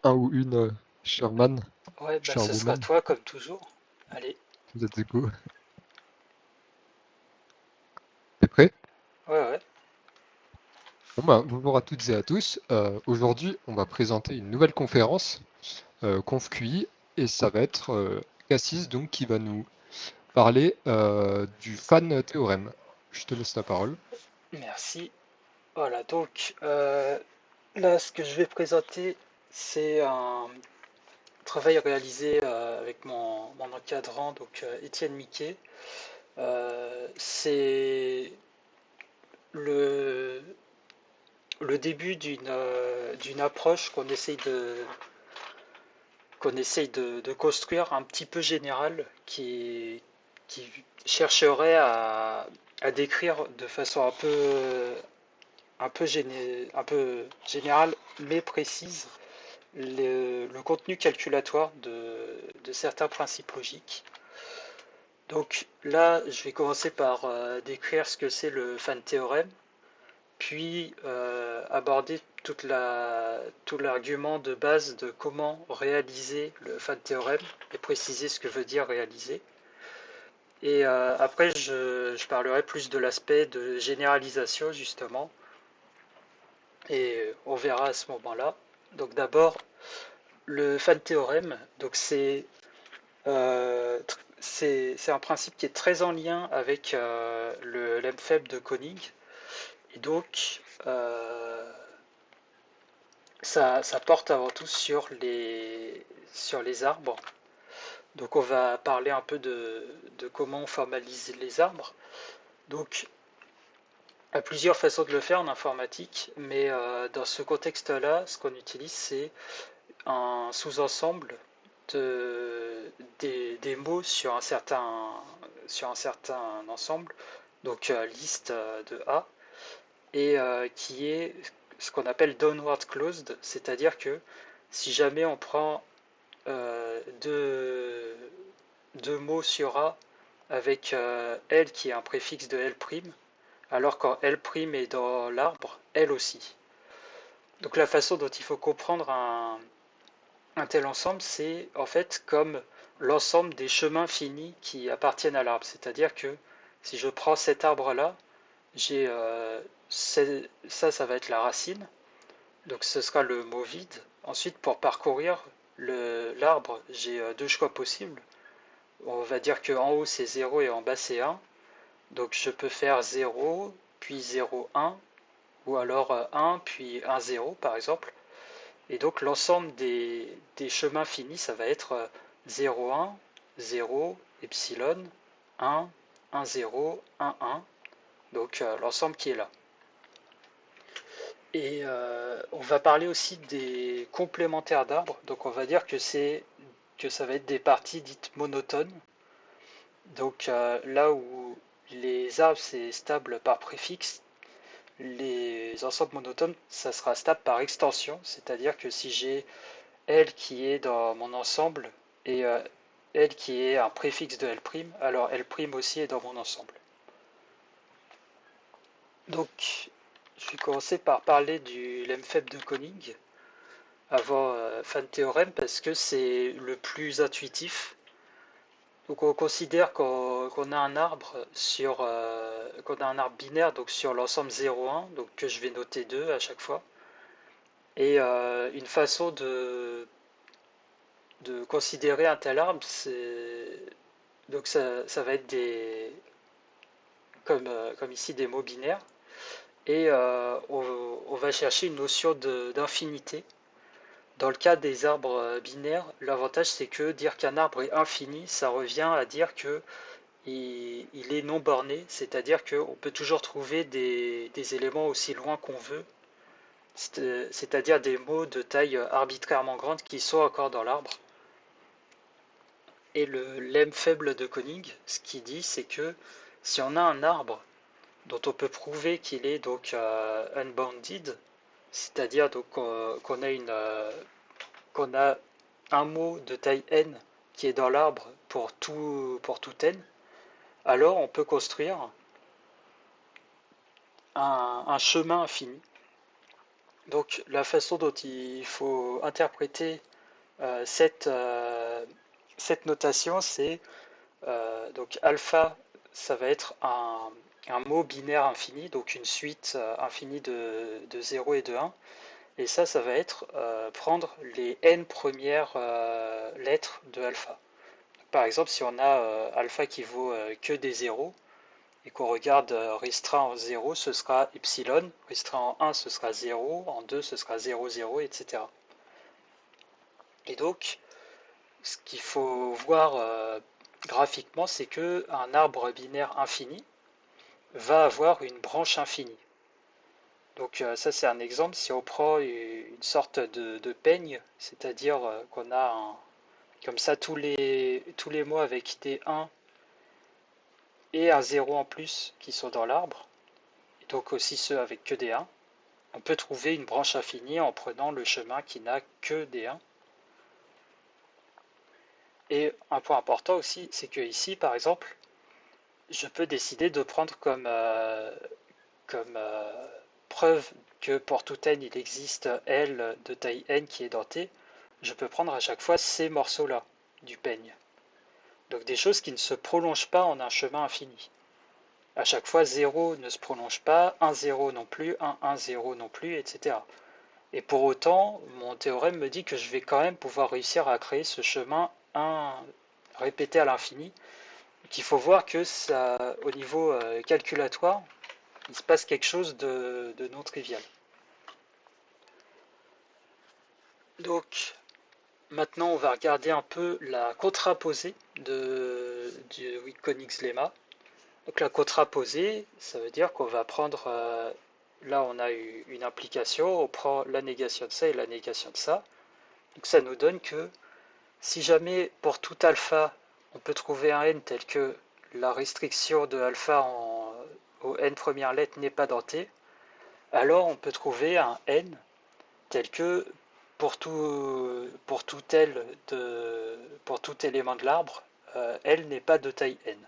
un ou une Sherman, Ouais, bah ce sera Sherwoman, toi comme toujours. Allez, vous êtes égaux. T'es prêt? ouais, ouais. Bon bah, bonjour à toutes et à tous. Aujourd'hui, on va présenter une nouvelle conférence, ConfQI, et ça va être Cassis donc qui va nous parler du fan théorème. Je te laisse la parole. Merci. Voilà, donc là, ce que je vais présenter, c'est un travail réalisé avec mon encadrant, donc Étienne Miquet. C'est le, le début d'une approche qu'on essaye de construire un petit peu générale qui chercherait à décrire de façon un peu générale mais précise le contenu calculatoire de certains principes logiques. Donc là, je vais commencer par décrire ce que c'est le fan théorème, puis aborder tout l'argument de base de comment réaliser le fan théorème et préciser ce que veut dire réaliser. Et après, je parlerai plus de l'aspect de généralisation, justement, et on verra à ce moment-là. Donc d'abord, le fan théorème, donc c'est un principe qui est très en lien avec le lemme faible de Koenig. Et donc, ça porte avant tout sur les arbres. Donc on va parler un peu de comment on formalise les arbres. Donc il y a plusieurs façons de le faire en informatique, mais dans ce contexte-là, ce qu'on utilise, c'est un sous-ensemble des mots sur un certain ensemble, donc liste de A, et qui est ce qu'on appelle downward closed, c'est-à-dire que si jamais on prend deux mots sur A avec L qui est un préfixe de L', alors quand L' est dans l'arbre, L aussi. Donc la façon dont il faut comprendre un tel ensemble, c'est en fait comme l'ensemble des chemins finis qui appartiennent à l'arbre. C'est-à-dire que si je prends cet arbre-là, j'ai ça va être la racine, donc ce sera le mot vide. Ensuite, pour parcourir l'arbre, j'ai deux choix possibles. On va dire qu'en haut c'est 0 et en bas c'est 1. Donc je peux faire 0, puis 0, 1, ou alors 1, puis 1, 0 par exemple. Et donc l'ensemble des chemins finis, ça va être 0, 1, 0, epsilon, 1, 1, 0, 1, 1. Donc l'ensemble qui est là. Et on va parler aussi des complémentaires d'arbres. Donc on va dire que ça va être des parties dites monotones. Donc là où les arbres c'est stable par préfixe, les ensembles monotones ça sera stable par extension. C'est-à-dire que si j'ai L qui est dans mon ensemble et L qui est un préfixe de L', alors L' aussi est dans mon ensemble. Donc je vais commencer par parler du lemme faible de Koenig avant fan théorème parce que c'est le plus intuitif. Donc on considère qu'on a un arbre qu'on a un arbre binaire donc sur l'ensemble 0,1 donc que je vais noter 2 à chaque fois. Et une façon de considérer un tel arbre, donc ça va être comme ici des mots binaires. Et on va chercher une notion d'infinité. Dans le cas des arbres binaires, l'avantage c'est que dire qu'un arbre est infini, ça revient à dire que il est non borné, c'est-à-dire qu'on peut toujours trouver des éléments aussi loin qu'on veut, c'est-à-dire des mots de taille arbitrairement grande qui sont encore dans l'arbre. Et le lemme faible de Koenig, ce qu'il dit, c'est que si on a un arbre dont on peut prouver qu'il est donc unbounded, c'est-à-dire donc qu'on a un mot de taille n qui est dans l'arbre pour tout n, alors on peut construire un chemin infini. Donc la façon dont il faut interpréter cette notation, c'est donc alpha, ça va être un mot binaire infini, donc une suite infinie de 0 et de 1. Et ça va être prendre les n premières lettres de alpha. Par exemple, si on a alpha qui vaut que des zéros, et qu'on regarde restreint en 0, ce sera epsilon, restreint en 1, ce sera 0, en 2, ce sera 0, 0, etc. Et donc, ce qu'il faut voir graphiquement, c'est qu'un arbre binaire infini va avoir une branche infinie. Donc ça c'est un exemple, si on prend une sorte de peigne, c'est-à-dire qu'on a comme ça tous les mots avec des 1 et un 0 en plus qui sont dans l'arbre, et donc aussi ceux avec que des 1, on peut trouver une branche infinie en prenant le chemin qui n'a que des 1. Et un point important aussi, c'est que ici par exemple, je peux décider de prendre comme preuve que pour tout n il existe L de taille n qui est denté, je peux prendre à chaque fois ces morceaux-là du peigne. Donc des choses qui ne se prolongent pas en un chemin infini. À chaque fois 0 ne se prolonge pas, 1 0 non plus, 1 1 0 non plus, etc. Et pour autant, mon théorème me dit que je vais quand même pouvoir réussir à créer ce chemin 1 répété à l'infini, qu'il faut voir que ça, au niveau calculatoire, il se passe quelque chose de non trivial. Donc maintenant on va regarder un peu la contraposée du Koenigs lemma. Donc la contraposée, ça veut dire qu'on va prendre, là on a eu une implication, on prend la négation de ça et la négation de ça. Donc ça nous donne que si jamais pour tout alpha on peut trouver un n tel que la restriction de alpha au n première lettre n'est pas dentée, alors on peut trouver un n tel que pour tout élément de l'arbre, L n'est pas de taille n.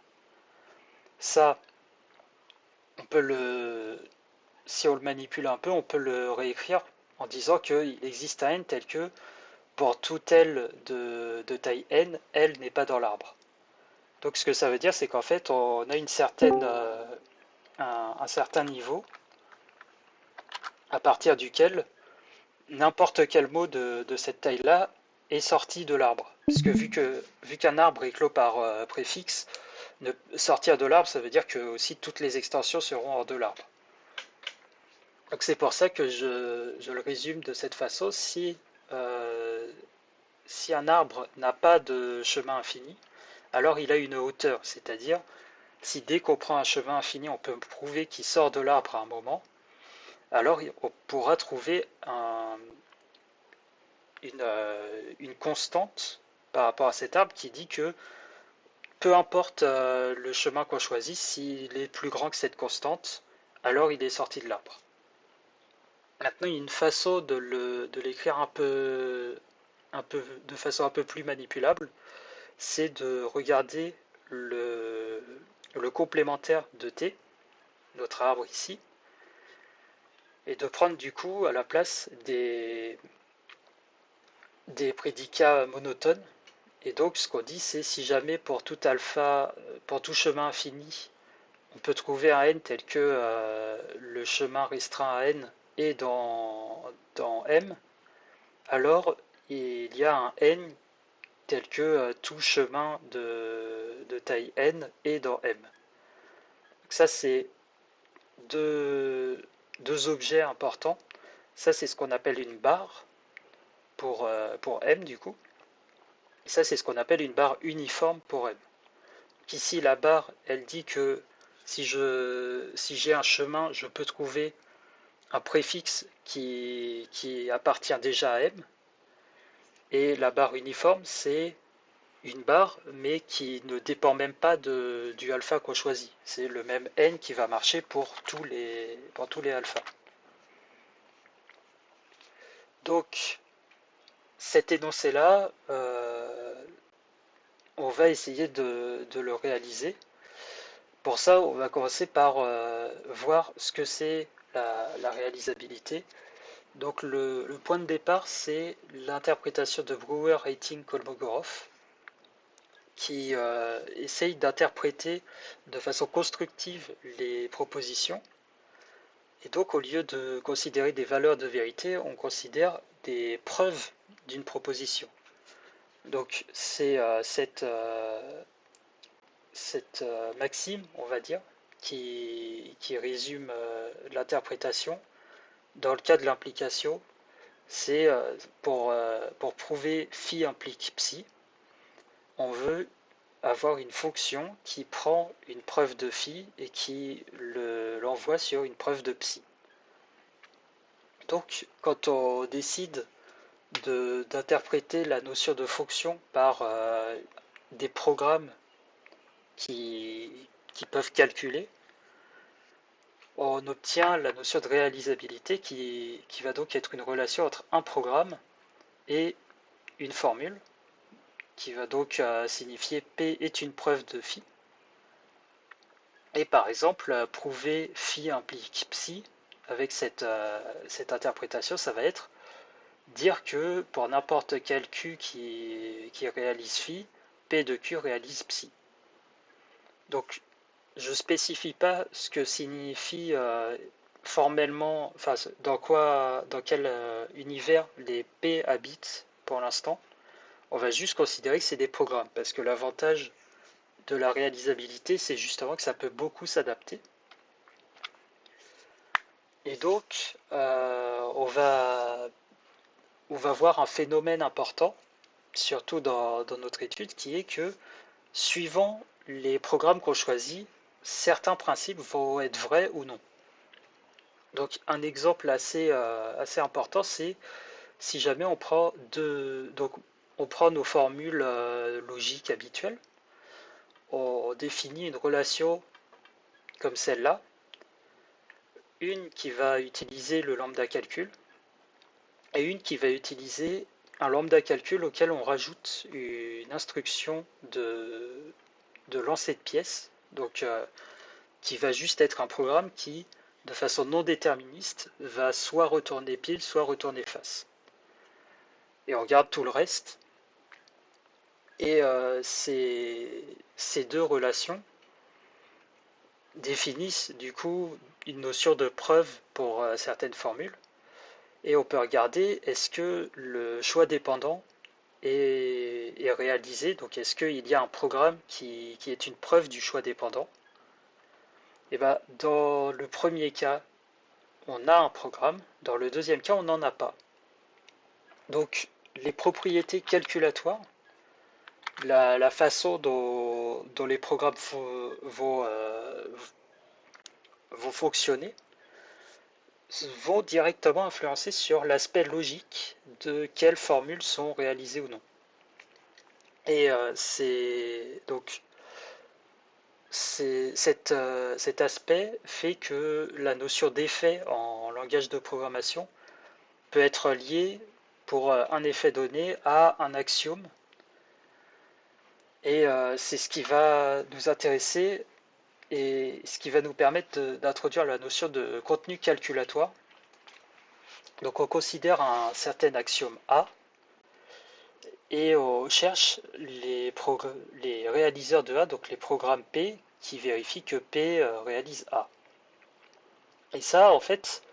Ça, on peut si on le manipule un peu, on peut le réécrire en disant qu'il existe un n tel que pour tout L de taille n, L n'est pas dans l'arbre. Donc ce que ça veut dire, c'est qu'en fait, on a un certain niveau à partir duquel n'importe quel mot de cette taille-là est sorti de l'arbre. Parce que vu qu'un arbre est clos par préfixe, sortir de l'arbre, ça veut dire que aussi toutes les extensions seront hors de l'arbre. Donc c'est pour ça que je le résume de cette façon. Euh, si un arbre n'a pas de chemin infini, alors il a une hauteur. C'est-à-dire, si dès qu'on prend un chemin infini, on peut prouver qu'il sort de l'arbre à un moment, alors on pourra trouver une constante par rapport à cet arbre qui dit que peu importe le chemin qu'on choisit, s'il est plus grand que cette constante, alors il est sorti de l'arbre. Maintenant, il y a une façon de l'écrire de façon un peu plus manipulable, c'est de regarder le complémentaire de t, notre arbre ici, et de prendre du coup à la place des prédicats monotones. Et donc, ce qu'on dit, c'est si jamais pour tout alpha, pour tout chemin infini, on peut trouver un n tel que le chemin restreint à n est dans M, alors il y a un n tel que tout chemin de taille n est dans M. Donc ça, c'est deux objets importants. Ça, c'est ce qu'on appelle une barre pour M, du coup. Et ça, c'est ce qu'on appelle une barre uniforme pour M. Ici, la barre, elle dit que si j'ai un chemin, je peux trouver un préfixe qui appartient déjà à M. Et la barre uniforme, c'est une barre, mais qui ne dépend même pas du alpha qu'on choisit. C'est le même n qui va marcher pour pour tous les alphas. Donc, cet énoncé-là, on va essayer de le réaliser. Pour ça, on va commencer par voir ce que c'est la réalisabilité. Donc le point de départ, c'est l'interprétation de Brewer-Rating-Kolmogorov, qui essaye d'interpréter de façon constructive les propositions. Et donc, au lieu de considérer des valeurs de vérité, on considère des preuves d'une proposition. Donc, c'est cette maxime, on va dire, qui résume l'interprétation. Dans le cas de l'implication, c'est pour prouver phi implique psi, on veut avoir une fonction qui prend une preuve de phi et qui l'envoie sur une preuve de psi. Donc, quand on décide d'interpréter la notion de fonction par des programmes qui, qui peuvent calculer, on obtient la notion de réalisabilité qui va donc être une relation entre un programme et une formule, qui va donc signifier P est une preuve de phi. Et par exemple, prouver phi implique psi, avec cette interprétation, ça va être dire que pour n'importe quel Q qui réalise phi, P de Q réalise psi. Donc, je ne spécifie pas ce que signifie formellement, enfin, dans quel univers les P habitent pour l'instant. On va juste considérer que c'est des programmes, parce que l'avantage de la réalisabilité, c'est justement que ça peut beaucoup s'adapter. Et donc, on va voir un phénomène important, surtout dans notre étude, qui est que suivant les programmes qu'on choisit, certains principes vont être vrais ou non. Donc un exemple assez important, c'est si jamais donc on prend nos formules logiques habituelles, on définit une relation comme celle-là, une qui va utiliser le lambda calcul et une qui va utiliser un lambda calcul auquel on rajoute une instruction de lancer de pièces, donc qui va juste être un programme qui, de façon non déterministe, va soit retourner pile, soit retourner face. Et on regarde tout le reste. Et ces deux relations définissent du coup une notion de preuve pour certaines formules. Et on peut regarder est-ce que le choix dépendant est réalisé, donc est-ce qu'il y a un programme qui est une preuve du choix dépendant. Et ben, dans le premier cas, on a un programme, dans le deuxième cas, on n'en a pas. Donc les propriétés calculatoires, la façon dont les programmes vont fonctionner, vont directement influencer sur l'aspect logique de quelles formules sont réalisées ou non. Et cet aspect fait que la notion d'effet en langage de programmation peut être liée pour un effet donné à un axiome. Et c'est ce qui va nous intéresser et ce qui va nous permettre d'introduire la notion de contenu calculatoire. Donc on considère un certain axiome A et on cherche les réaliseurs de A, donc les programmes P, qui vérifient que P réalise A. Et ça, en fait,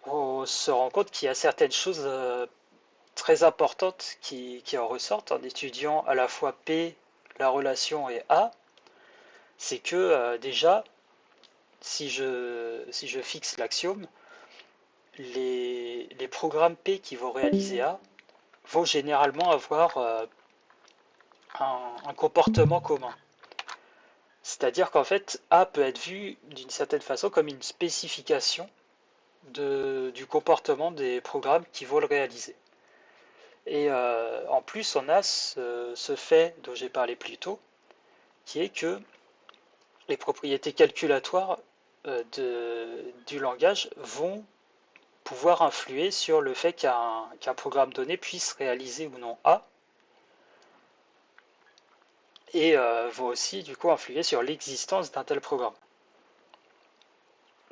on se rend compte qu'il y a certaines choses très importantes qui en ressortent en étudiant à la fois P, la relation et A. C'est que déjà, si je fixe l'axiome, les programmes P qui vont réaliser A vont généralement avoir un comportement commun. C'est-à-dire qu'en fait, A peut être vu d'une certaine façon comme une spécification du comportement des programmes qui vont le réaliser. Et en plus, on a ce fait dont j'ai parlé plus tôt, qui est que les propriétés calculatoires du langage vont pouvoir influer sur le fait qu'un programme donné puisse réaliser ou non A, et vont aussi du coup influer sur l'existence d'un tel programme.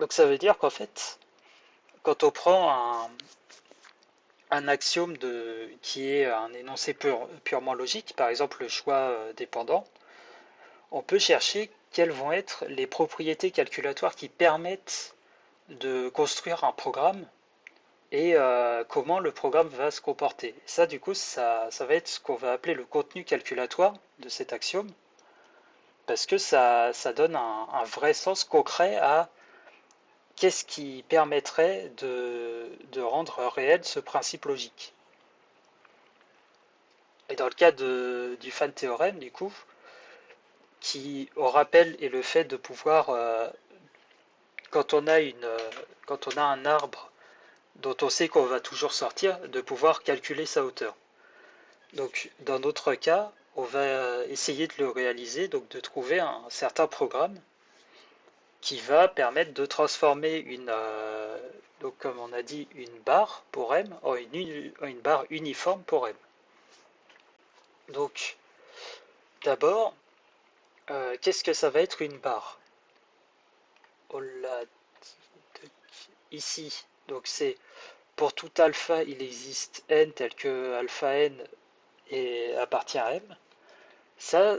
Donc ça veut dire qu'en fait, quand on prend un axiome qui est un énoncé purement logique, par exemple le choix dépendant, on peut chercher quelles vont être les propriétés calculatoires qui permettent de construire un programme et comment le programme va se comporter. Ça, du coup, ça va être ce qu'on va appeler le contenu calculatoire de cet axiome, parce que ça donne un vrai sens concret à qu'est-ce qui permettrait de rendre réel ce principe logique. Et dans le cas du fan théorème, du coup, qui au rappel est le fait de pouvoir, quand on a quand on a un arbre dont on sait qu'on va toujours sortir, de pouvoir calculer sa hauteur. Donc dans notre cas, on va essayer de le réaliser, donc de trouver un certain programme qui va permettre de transformer donc comme on a dit, une barre pour M en une barre uniforme pour M. Donc d'abord, qu'est-ce que ça va être une barre? On l'a ici. Donc c'est pour tout alpha, il existe n tel que alpha n appartient à m. Ça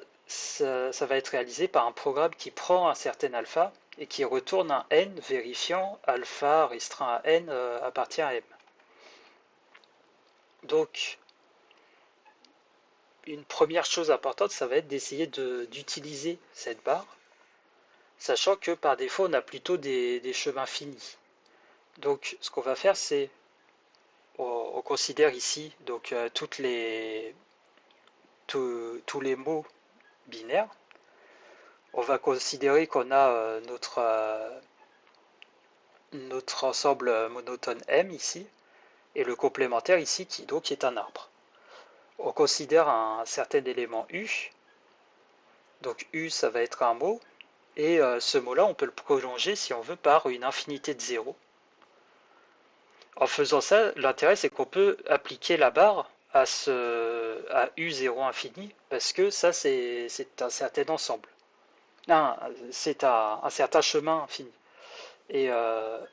va être réalisé par un programme qui prend un certain alpha et qui retourne un n vérifiant alpha restreint à n appartient à m. Donc, une première chose importante, ça va être d'essayer d'utiliser cette barre, sachant que par défaut, on a plutôt des chemins finis. Donc, ce qu'on va faire, c'est on considère ici donc tous les mots binaires. On va considérer qu'on a notre ensemble monotone M ici, et le complémentaire ici qui donc est un arbre. On considère un certain élément U, donc U ça va être un mot, et ce mot-là on peut le prolonger si on veut par une infinité de zéros. En faisant ça, l'intérêt c'est qu'on peut appliquer la barre à U0 infini, parce que ça c'est un certain ensemble. C'est un certain chemin infini. Et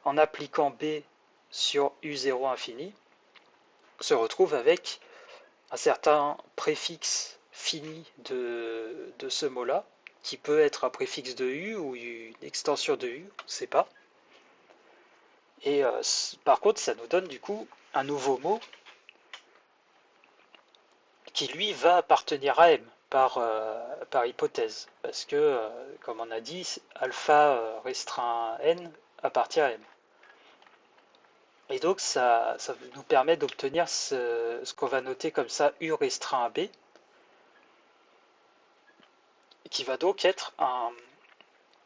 en appliquant B sur U0 infini, on se retrouve avec un certain préfixe fini de ce mot-là, qui peut être un préfixe de U ou une extension de U, on ne sait pas. Et par contre, ça nous donne du coup un nouveau mot qui lui va appartenir à M par hypothèse. Parce que, comme on a dit, alpha restreint à N appartient à M. Et donc ça nous permet d'obtenir ce qu'on va noter comme ça U restreint à B, qui va donc être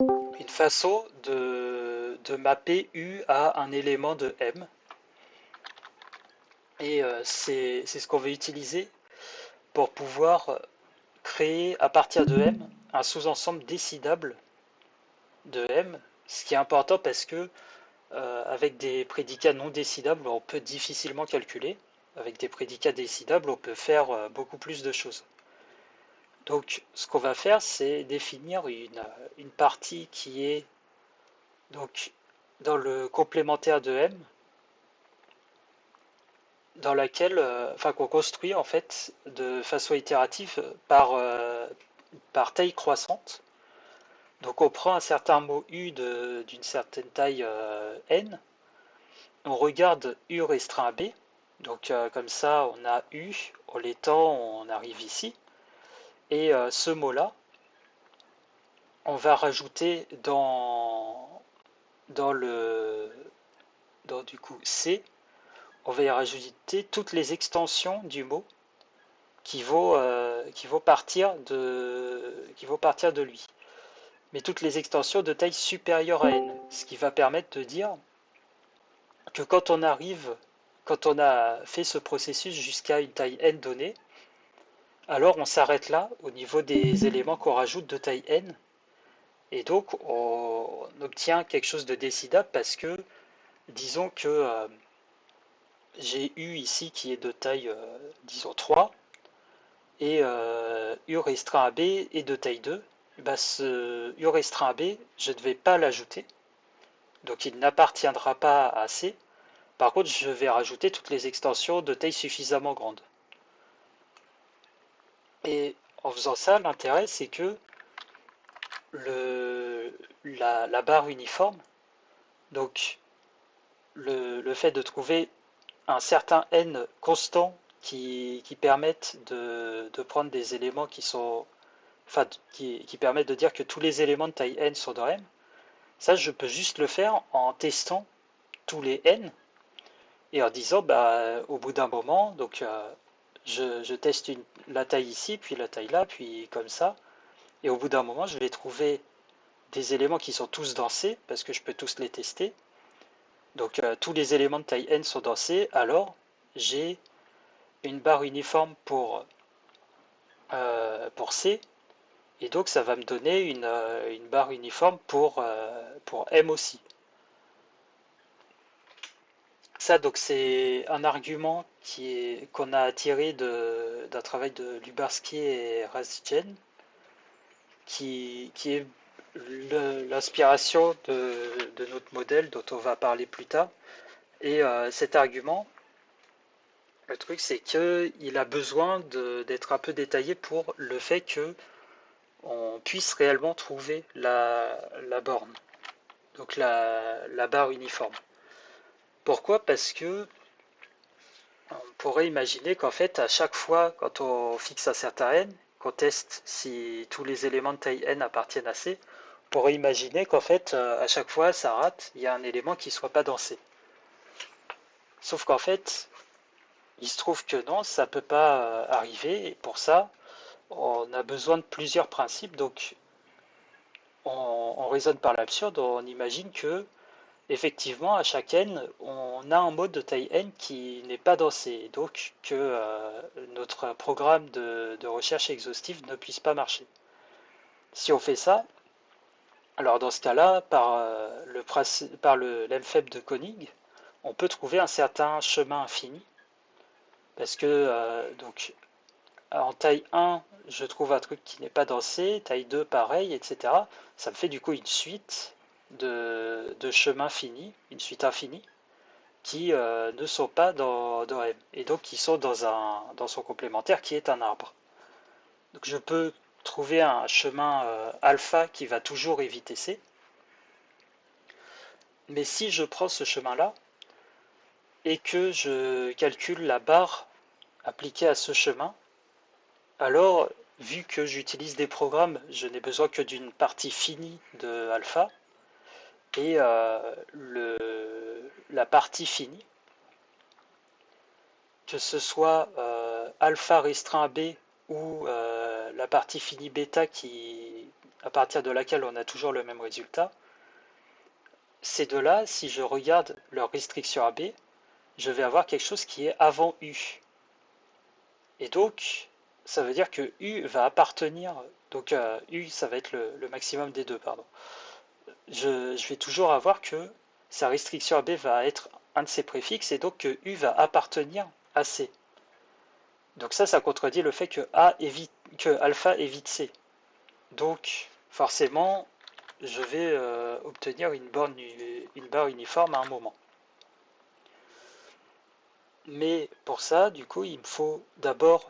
une façon de mapper U à un élément de M. Et c'est ce qu'on va utiliser pour pouvoir créer à partir de M un sous-ensemble décidable de M, ce qui est important parce que avec des prédicats non décidables, on peut difficilement calculer. Avec des prédicats décidables, on peut faire beaucoup plus de choses. Donc, ce qu'on va faire, c'est définir une partie qui est donc dans le complémentaire de M, dans laquelle, enfin, qu'on construit en fait de façon itérative par taille croissante. Donc, on prend un certain mot U d'une certaine taille n, on regarde U restreint à B, donc comme ça, on a U, on l'étend, on arrive ici, et ce mot-là, on va rajouter dans le dans du coup C, on va y rajouter toutes les extensions du mot qui vont partir de lui. Mais toutes les extensions de taille supérieure à n, ce qui va permettre de dire que quand on a fait ce processus jusqu'à une taille n donnée, alors on s'arrête là au niveau des éléments qu'on rajoute de taille n, et donc on obtient quelque chose de décidable parce que, disons que j'ai U ici qui est de taille, disons 3, et U restreint à B est de taille 2, bah ce U restreint à B, je ne vais pas l'ajouter, donc il n'appartiendra pas à C, Par contre, je vais rajouter toutes les extensions de taille suffisamment grande. Et en faisant ça, l'intérêt, c'est que la barre uniforme, donc le fait de trouver un certain n constant qui permettent de prendre des éléments qui sont, enfin, qui permettent de dire que tous les éléments de taille n sont dans M, ça, je peux juste le faire en testant tous les n et en disant, bah, au bout d'un moment, donc je teste la taille ici, puis la taille là, puis comme ça, et au bout d'un moment, je vais trouver des éléments qui sont tous dans C, parce que je peux tous les tester. Donc tous les éléments de taille n sont dans C, alors j'ai une barre uniforme pour C, et donc ça va me donner une barre uniforme pour M aussi. Ça, donc, c'est un argument qu'on a tiré d'un travail de Lubarsky et Razgen, qui est l'inspiration de notre modèle dont on va parler plus tard. Et cet argument, le truc, c'est qu'il a besoin d'être un peu détaillé pour le fait que on puisse réellement trouver la borne, donc la barre uniforme. Pourquoi? Parce que on pourrait imaginer qu'en fait, à chaque fois, quand on fixe un certain n, qu'on teste si tous les éléments de taille n appartiennent à C, on pourrait imaginer qu'en fait, à chaque fois, ça rate, il y a un élément qui ne soit pas dans C. Sauf qu'en fait, il se trouve que non, ça ne peut pas arriver, et pour ça, on a besoin de plusieurs principes. Donc, on raisonne par l'absurde, on imagine que effectivement, à chaque n, on a un mode de taille n qui n'est pas dansé, donc que notre programme de recherche exhaustive ne puisse pas marcher. Si on fait ça, alors dans ce cas-là, par le lemme faible de Koenig, on peut trouver un certain chemin infini, parce que donc en taille 1, je trouve un truc qui n'est pas dansé, taille 2 pareil, etc. Ça me fait du coup une suite de chemins finis, une suite infinie, qui ne sont pas dans M, et donc qui sont dans son complémentaire qui est un arbre. Donc je peux trouver un chemin alpha qui va toujours éviter C, mais si je prends ce chemin-là et que je calcule la barre appliquée à ce chemin, alors vu que j'utilise des programmes, je n'ai besoin que d'une partie finie de alpha, et la partie finie, que ce soit alpha restreint à B ou la partie finie bêta à partir de laquelle on a toujours le même résultat, ces deux-là, si je regarde leur restriction à B, je vais avoir quelque chose qui est avant U. Et donc, ça veut dire que U va appartenir, donc U, ça va être le maximum des deux, pardon. Je vais toujours avoir que sa restriction à B va être un de ces préfixes, et donc que U va appartenir à C. Donc ça contredit le fait que alpha évite C. Donc forcément, je vais obtenir une barre uniforme à un moment. Mais pour ça, du coup, il me faut d'abord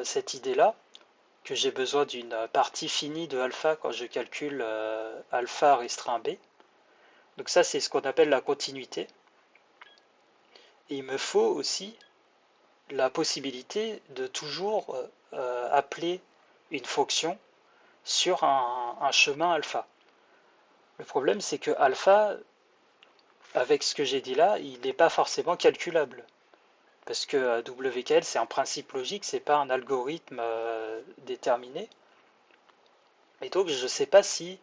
cette idée-là, que j'ai besoin d'une partie finie de alpha quand je calcule alpha restreint B. Donc ça, c'est ce qu'on appelle la continuité. Et il me faut aussi la possibilité de toujours appeler une fonction sur un chemin alpha. Le problème, c'est que alpha, avec ce que j'ai dit là, il n'est pas forcément calculable. Parce que WKL, c'est un principe logique, c'est pas un algorithme déterminé. Et donc, je ne sais pas si,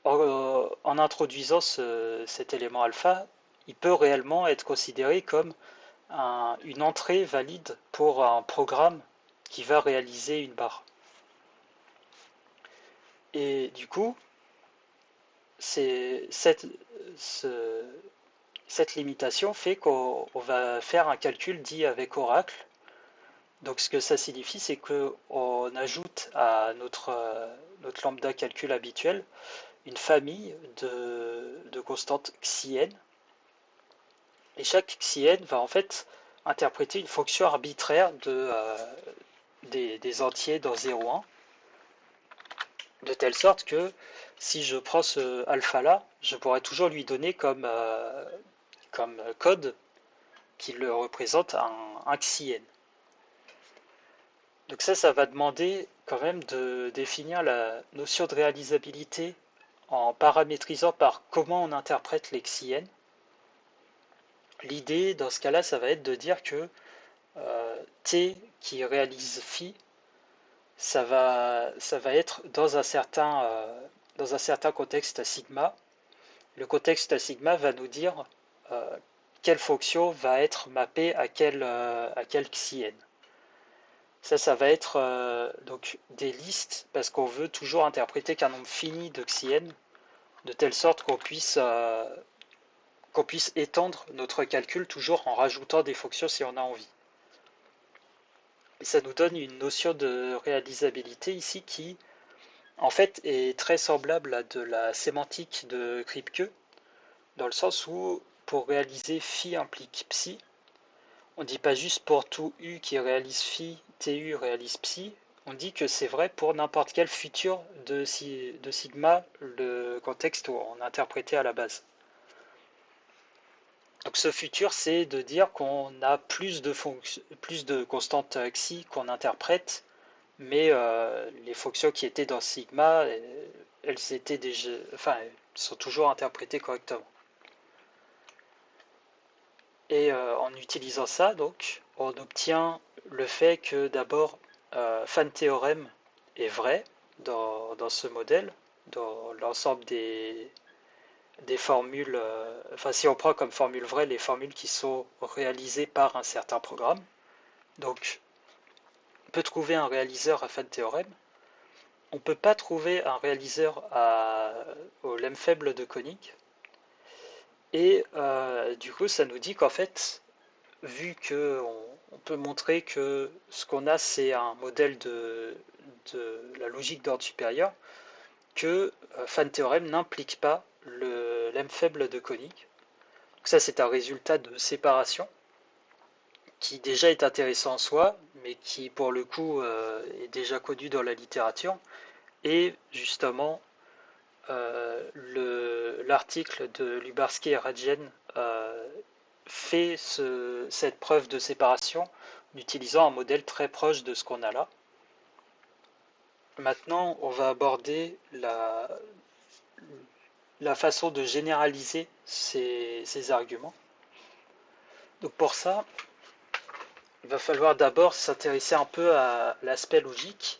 en introduisant cet élément alpha, il peut réellement être considéré comme une entrée valide pour un programme qui va réaliser une barre. Et du coup, c'est cette limitation fait qu'on va faire un calcul dit avec oracle. Donc ce que ça signifie, c'est qu'on ajoute à notre lambda calcul habituel une famille de constantes xi n. Et chaque xi va en fait interpréter une fonction arbitraire des entiers dans 0,1, de telle sorte que si je prends ce alpha-là, je pourrais toujours lui donner comme code qui le représente un xi. Donc ça va demander quand même de définir la notion de réalisabilité en paramétrisant par comment on interprète les xi. L'idée dans ce cas-là, ça va être de dire que t qui réalise phi, ça va être dans un certain contexte sigma. Le contexte sigma va nous dire euh, quelle fonction va être mappée à quel xi. Ça va être donc des listes parce qu'on veut toujours interpréter qu'un nombre fini de xi de telle sorte qu'on puisse étendre notre calcul toujours en rajoutant des fonctions si on a envie. Et ça nous donne une notion de réalisabilité ici qui, en fait, est très semblable à de la sémantique de Kripke, dans le sens où pour réaliser phi implique psi, on ne dit pas juste pour tout u qui réalise phi, tu réalise psi, on dit que c'est vrai pour n'importe quel futur de sigma, le contexte où on interprétait à la base. Donc ce futur, c'est de dire qu'on a plus de constantes xi qu'on interprète, mais les fonctions qui étaient dans sigma, elles étaient déjà, enfin, elles sont toujours interprétées correctement. Et en utilisant ça, donc, on obtient le fait que d'abord, Fan théorème est vrai dans ce modèle, dans l'ensemble des formules, enfin si on prend comme formule vraie les formules qui sont réalisées par un certain programme. Donc, on peut trouver un réaliseur à Fan théorème. On ne peut pas trouver un réaliseur au lemme faible de Koenig. Et du coup, ça nous dit qu'en fait, vu qu'on peut montrer que ce qu'on a, c'est un modèle de la logique d'ordre supérieur, que Fan théorème n'implique pas le lemme faible de Koenig. Donc ça, c'est un résultat de séparation qui déjà est intéressant en soi, mais qui pour le coup est déjà connu dans la littérature. Et justement, l'article de Lubarsky et Radjen fait cette preuve de séparation en utilisant un modèle très proche de ce qu'on a là. Maintenant, on va aborder la façon de généraliser ces arguments. Donc pour ça, il va falloir d'abord s'intéresser un peu à l'aspect logique.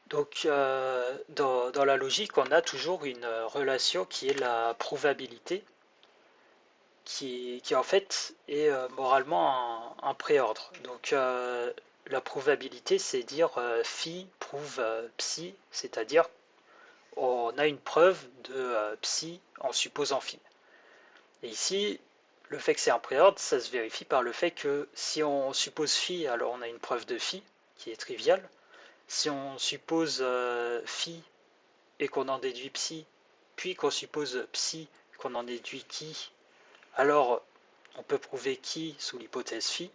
Donc dans la logique, on a toujours une relation qui est la prouvabilité, qui en fait est moralement un préordre. Donc la prouvabilité, c'est dire phi prouve psi, c'est-à-dire on a une preuve de psi en supposant phi. Et ici, le fait que c'est un préordre, ça se vérifie par le fait que si on suppose phi, alors on a une preuve de phi qui est triviale. Si on suppose phi et qu'on en déduit psi, puis qu'on suppose psi, qu'on en déduit qui, alors on peut prouver qui sous l'hypothèse phi.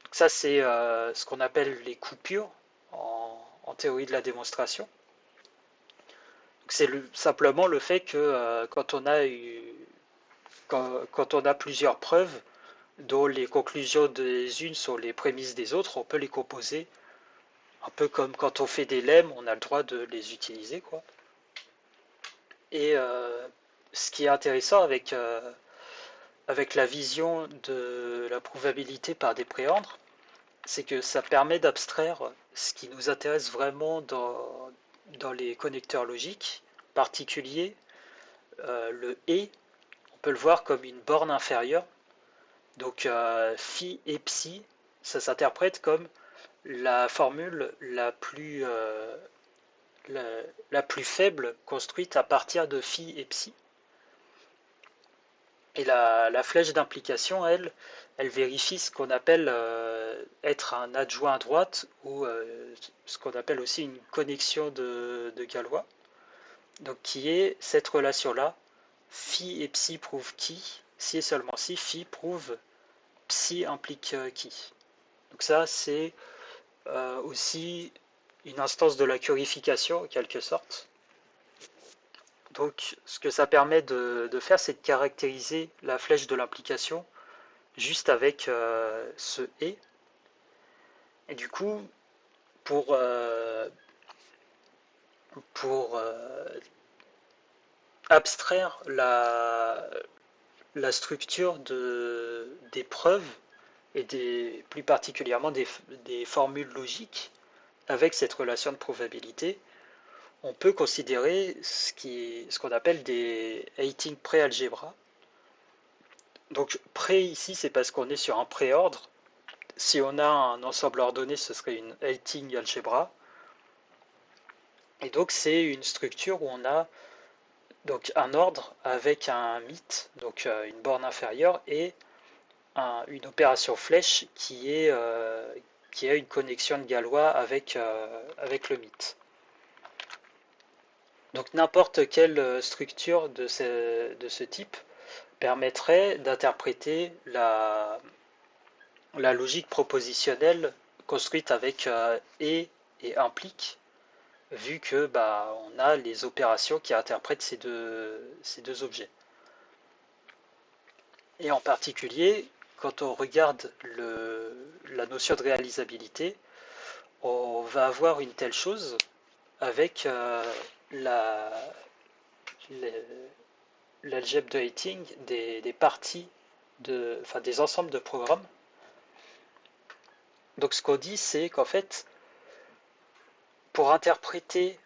Donc ça, c'est ce qu'on appelle les coupures en théorie de la démonstration. C'est simplement le fait que quand on a plusieurs preuves dont les conclusions des unes sont les prémices des autres, on peut les composer. Un peu comme quand on fait des lemmes, on a le droit de les utiliser, quoi. Et ce qui est intéressant avec la vision de la prouvabilité par des préordres, c'est que ça permet d'abstraire ce qui nous intéresse vraiment dans les connecteurs logiques, en particulier le et, on peut le voir comme une borne inférieure. Donc phi et psi, ça s'interprète comme la formule la plus faible construite à partir de phi et psi. Et la flèche d'implication, elle vérifie ce qu'on appelle être un adjoint à droite ou ce qu'on appelle aussi une connexion de Galois. Donc qui est cette relation-là, phi et psi prouvent qui. si et seulement si phi prouve psi implique qui. Donc ça, c'est aussi une instance de la curification en quelque sorte. Donc ce que ça permet de faire, c'est de caractériser la flèche de l'implication juste avec ce et. Et du coup, pour, euh, pour abstraire la structure des preuves et plus particulièrement des formules logiques avec cette relation de probabilité, on peut considérer ce qu'on appelle des Hating préalgebra. Donc pré ici, c'est parce qu'on est sur un préordre. Si on a un ensemble ordonné, ce serait une Hating algebra. Et donc c'est une structure où on a donc un ordre avec un mythe, donc une borne inférieure, et une opération flèche qui a une connexion de Galois avec le mythe. Donc n'importe quelle structure de ce type permettrait d'interpréter la logique propositionnelle construite avec et implique, vu que on a les opérations qui interprètent ces deux objets. Et en particulier, quand on regarde la notion de réalisabilité, on va avoir une telle chose avec la, l'algèbre de Hating des parties, enfin des ensembles de programmes. Donc ce qu'on dit, c'est qu'en fait, pour interpréter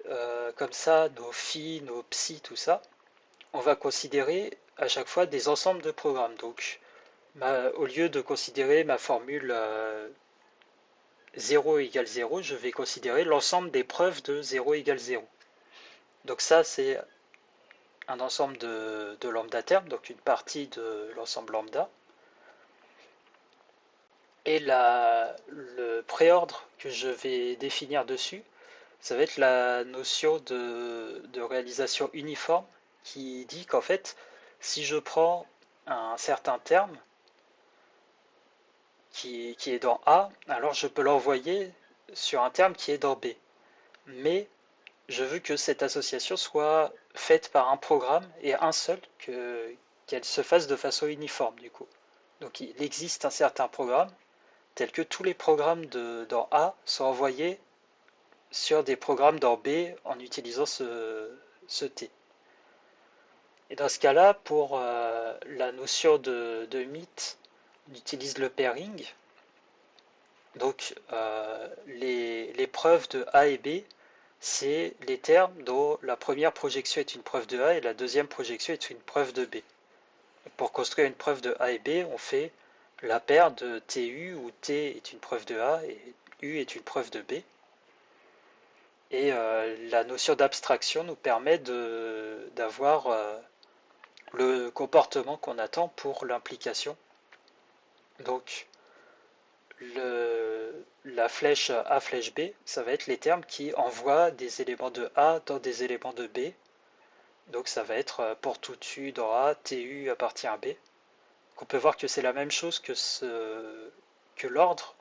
comme ça nos phi, nos psi, tout ça, on va considérer à chaque fois des ensembles de programmes. Donc au lieu de considérer ma formule 0 égale 0, je vais considérer l'ensemble des preuves de 0 égale 0. Donc ça, c'est un ensemble de lambda termes, donc une partie de l'ensemble lambda. Et le préordre que je vais définir dessus, ça va être la notion de réalisation uniforme qui dit qu'en fait, si je prends un certain terme qui est dans A, alors je peux l'envoyer sur un terme qui est dans B. Mais je veux que cette association soit faite par un programme et un seul, qu'elle se fasse de façon uniforme du coup. Donc il existe un certain programme, tel que tous les programmes dans A sont envoyés sur des programmes dans B en utilisant ce T. Et dans ce cas-là, pour la notion de mythe, on utilise le pairing. Donc les preuves de A et B, c'est les termes dont la première projection est une preuve de A et la deuxième projection est une preuve de B. Pour construire une preuve de A et B, on fait la paire de TU où T est une preuve de A et U est une preuve de B. Et la notion d'abstraction nous permet d'avoir le comportement qu'on attend pour l'implication. Donc la flèche A flèche B, ça va être les termes qui envoient des éléments de A dans des éléments de B. Donc ça va être pour tout U dans A, TU appartient à B. Donc on peut voir que c'est la même chose que l'ordre,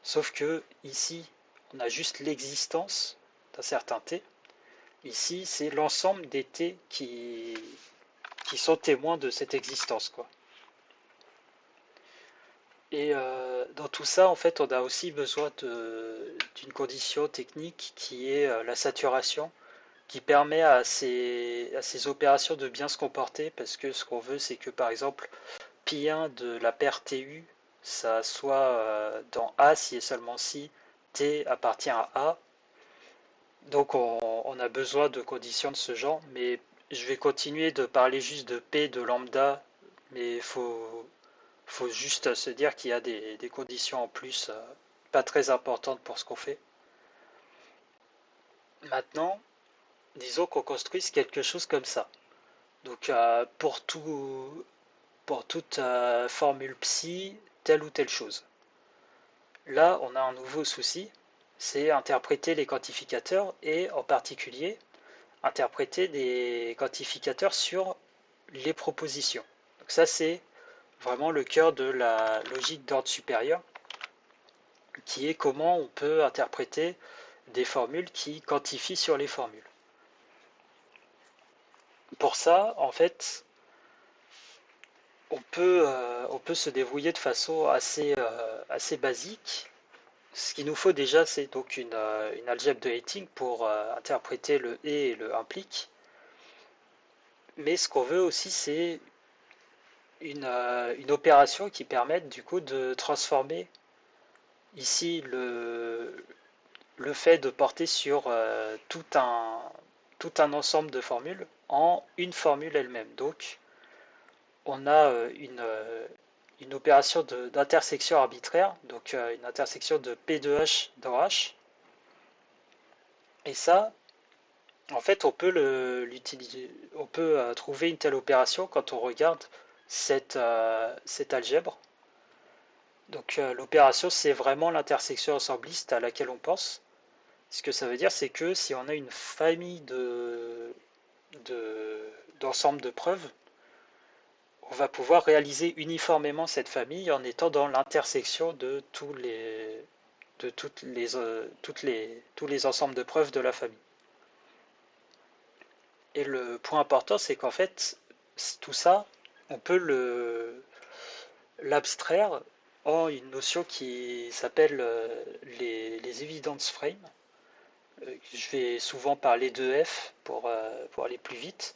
sauf que ici on a juste l'existence d'un certain T. Ici c'est l'ensemble des T qui sont témoins de cette existence, quoi. Et dans tout ça, en fait, on a aussi besoin d'une condition technique qui est la saturation, qui permet à ces opérations de bien se comporter, parce que ce qu'on veut, c'est que par exemple, pi1 de la paire TU, ça soit dans A si et seulement si T appartient à A. Donc on a besoin de conditions de ce genre, mais je vais continuer de parler juste de P de lambda, mais faut juste se dire qu'il y a des conditions en plus pas très importantes pour ce qu'on fait. Maintenant, disons qu'on construise quelque chose comme ça. Donc pour toute formule psi, telle ou telle chose. Là, on a un nouveau souci, c'est interpréter les quantificateurs et en particulier interpréter des quantificateurs sur les propositions. Donc ça, c'est vraiment le cœur de la logique d'ordre supérieur, qui est comment on peut interpréter des formules qui quantifient sur les formules. Pour ça, en fait, on peut se débrouiller de façon assez basique. Ce qu'il nous faut déjà, c'est donc une algèbre de Heyting pour interpréter le et le implique. Mais ce qu'on veut aussi, c'est une opération qui permette du coup de transformer ici le fait de porter sur tout un ensemble de formules en une formule elle-même. Donc, on a une opération d'intersection arbitraire, donc une intersection de P de H dans H. Et ça, en fait, l'utiliser, on peut trouver une telle opération quand on regarde cette algèbre. Donc l'opération, c'est vraiment l'intersection ensembliste à laquelle on pense. Ce que ça veut dire, c'est que si on a une famille d'ensemble de preuves, on va pouvoir réaliser uniformément cette famille en étant dans l'intersection de tous les ensembles de preuves de la famille. Et le point important, c'est qu'en fait, tout ça, on peut l'abstraire en une notion qui s'appelle les evidence frames. Je vais souvent parler d'EF pour aller plus vite,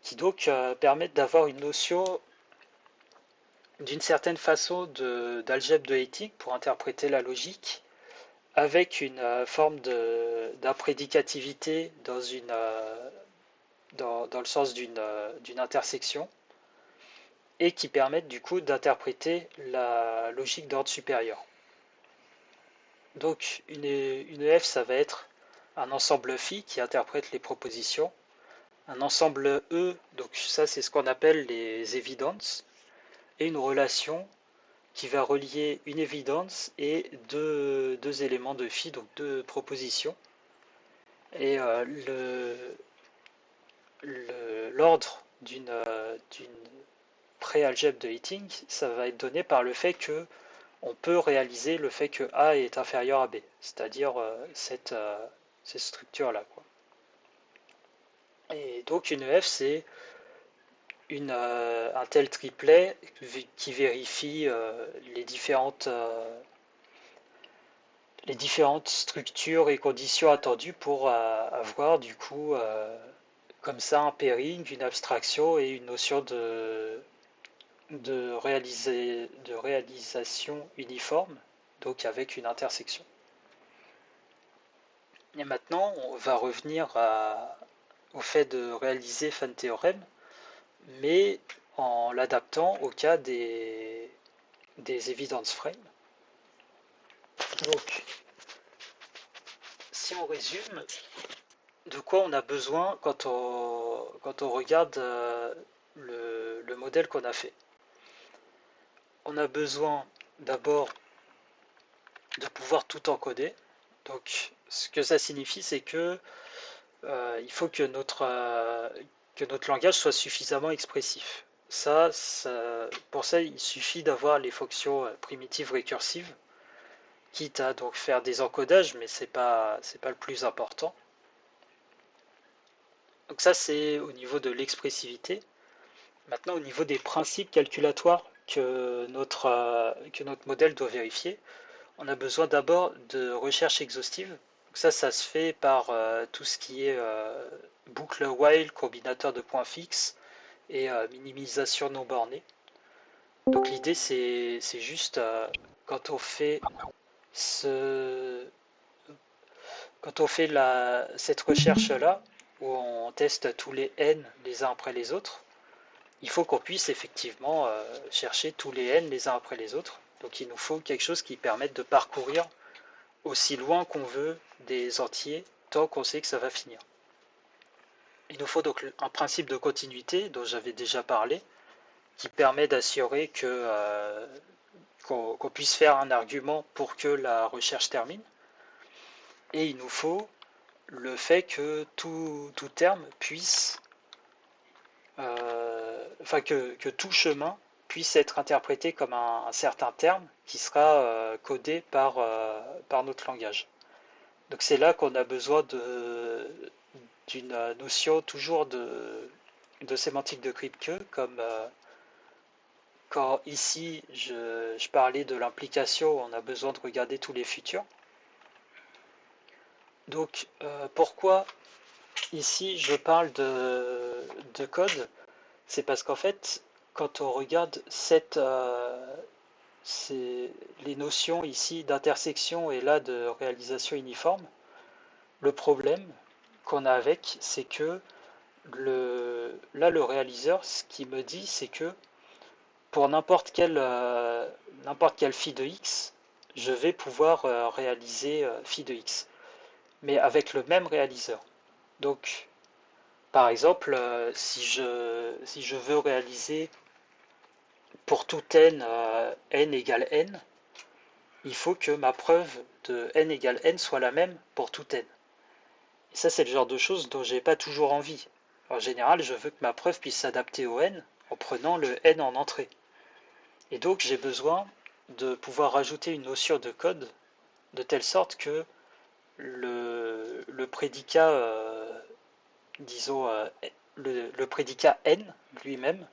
qui donc permettent d'avoir une notion d'une certaine façon d'algèbre de Heyting pour interpréter la logique, avec une forme d'imprédicativité dans le sens d'une intersection, et qui permettent du coup d'interpréter la logique d'ordre supérieur. Donc une F, ça va être un ensemble phi qui interprète les propositions, un ensemble E, donc ça c'est ce qu'on appelle les evidences, et une relation qui va relier une évidence et deux éléments de phi, donc deux propositions. Et l'ordre d'une pré-algèbre de Heyting, ça va être donné par le fait que on peut réaliser le fait que A est inférieur à B, c'est-à-dire cette structure-là. Et donc une F, c'est un tel triplet qui vérifie les différentes structures et conditions attendues pour avoir du coup comme ça un pairing, une abstraction et une notion de réalisation uniforme, donc avec une intersection. Et maintenant, on va revenir au fait de réaliser Fan théorème, mais en l'adaptant au cas des evidence frames. Donc, si on résume, de quoi on a besoin quand on regarde le modèle qu'on a fait. On a besoin d'abord de pouvoir tout encoder. Donc, ce que ça signifie, c'est que il faut que notre langage soit suffisamment expressif. Pour ça, il suffit d'avoir les fonctions primitives récursives, quitte à donc faire des encodages, mais c'est pas le plus important. Donc ça, c'est au niveau de l'expressivité. Maintenant, au niveau des principes calculatoires que notre modèle doit vérifier, on a besoin d'abord de recherche exhaustive. Donc ça se fait par tout ce qui est boucle while, combinateur de points fixes et minimisation non bornée. Donc l'idée, c'est juste quand on fait ce, quand on fait cette recherche-là, où on teste tous les n les uns après les autres, il faut qu'on puisse effectivement chercher tous les n les uns après les autres. Donc il nous faut quelque chose qui permette de parcourir aussi loin qu'on veut des entiers tant qu'on sait que ça va finir. Il nous faut donc un principe de continuité dont j'avais déjà parlé, qui permet d'assurer qu'on puisse faire un argument pour que la recherche termine. Et il nous faut le fait que tout terme puisse enfin que tout chemin puisse être interprété comme un certain terme qui sera codé par notre langage. Donc c'est là qu'on a besoin d'une notion toujours de sémantique de Kripke, comme quand ici je parlais de l'implication, on a besoin de regarder tous les futurs. Donc pourquoi ici je parle de code? C'est parce qu'en fait, quand on regarde les notions ici d'intersection et là de réalisation uniforme, le problème qu'on a avec, c'est que là, le réaliseur, ce qu'il me dit, c'est que pour n'importe quelle phi de x, je vais pouvoir réaliser phi de x, mais avec le même réaliseur. Donc, par exemple, si je veux réaliser pour tout n, n égale n, il faut que ma preuve de n égale n soit la même pour tout n. Et ça, c'est le genre de choses dont j'ai pas toujours envie. En général, je veux que ma preuve puisse s'adapter au n en prenant le n en entrée. Et donc, j'ai besoin de pouvoir rajouter une notion de code de telle sorte que le prédicat, disons, le prédicat n lui-même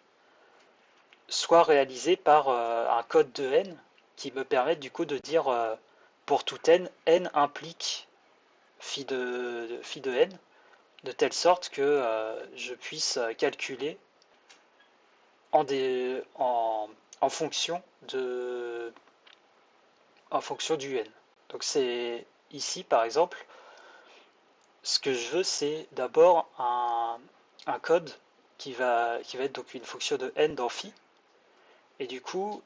soit réalisé par un code de n qui me permette du coup de dire pour tout n, n implique phi de n, de telle sorte que je puisse calculer en, des, en, fonction en fonction du n. Donc c'est ici par exemple, ce que je veux c'est d'abord un code qui va être donc une fonction de n dans phi, et du coup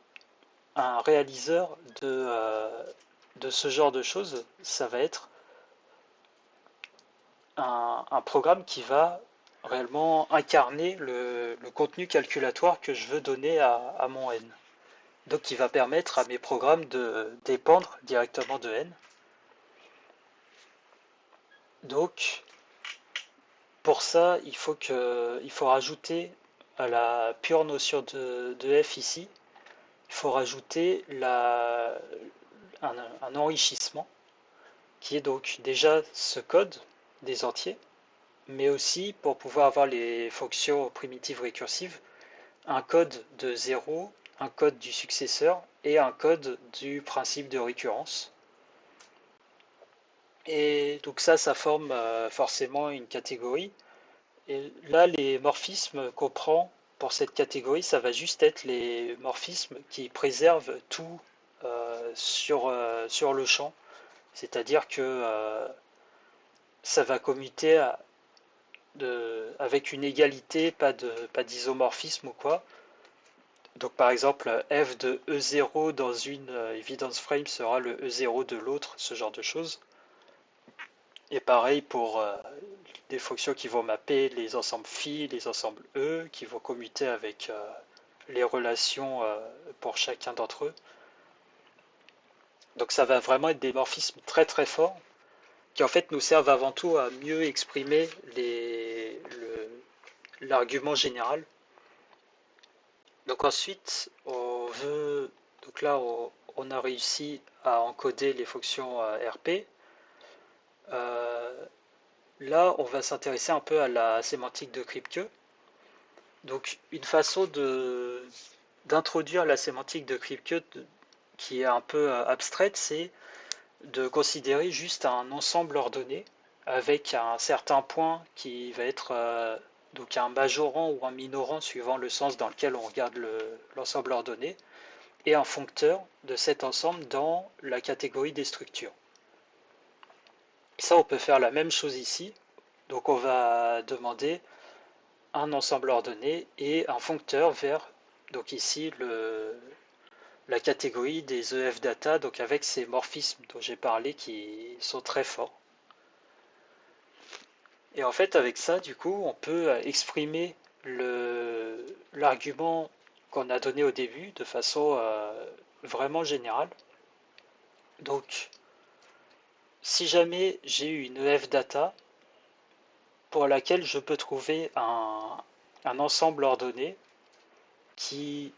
un réaliseur de ce genre de choses, ça va être un programme qui va réellement incarner le contenu calculatoire que je veux donner à mon n. Donc qui va permettre à mes programmes de dépendre directement de n. Donc pour ça, il faut rajouter à la pure notion de f ici, il faut rajouter un enrichissement qui est donc déjà ce code des entiers, mais aussi pour pouvoir avoir les fonctions primitives récursives, un code de 0, un code du successeur et un code du principe de récurrence. Et donc ça forme forcément une catégorie. Et là, les morphismes qu'on prend pour cette catégorie, ça va juste être les morphismes qui préservent tout sur le champ. C'est-à-dire que ça va commuter avec une égalité, pas d'isomorphisme ou quoi. Donc par exemple, f de E0 dans une evidence frame sera le E0 de l'autre, ce genre de choses. Et pareil pour des fonctions qui vont mapper les ensembles phi, les ensembles E, qui vont commuter avec les relations pour chacun d'entre eux. Donc ça va vraiment être des morphismes très très forts, qui en fait nous servent avant tout à mieux exprimer l'argument général. Donc ensuite, donc là on a réussi à encoder les fonctions RP. Euh, Là, on va s'intéresser un peu à la sémantique de Kripke. Donc, une façon d'introduire la sémantique de Kripke qui est un peu abstraite, c'est de considérer juste un ensemble ordonné avec un certain point qui va être donc un majorant ou un minorant suivant le sens dans lequel on regarde l'ensemble ordonné, et un foncteur de cet ensemble dans la catégorie des structures. Ça, on peut faire la même chose ici. Donc on va demander un ensemble ordonné et un foncteur vers, donc ici, la catégorie des EF data, donc avec ces morphismes dont j'ai parlé qui sont très forts. Et en fait, avec ça, du coup, on peut exprimer l'argument qu'on a donné au début de façon vraiment générale. Donc, si jamais j'ai une EF data pour laquelle je peux trouver un ensemble ordonné qui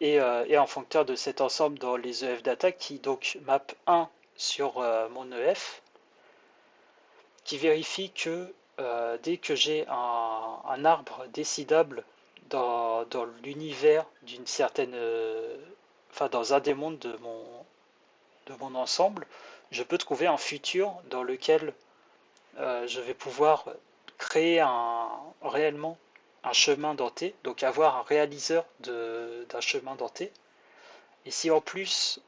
est un functeur de cet ensemble dans les EF data qui donc map 1 sur mon EF, qui vérifie que dès que j'ai un arbre décidable dans l'univers d'une certaine, enfin dans un des mondes de mon ensemble, je peux trouver un futur dans lequel je vais pouvoir créer réellement un chemin denté, donc avoir un réaliseur d'un chemin denté. Et si en plus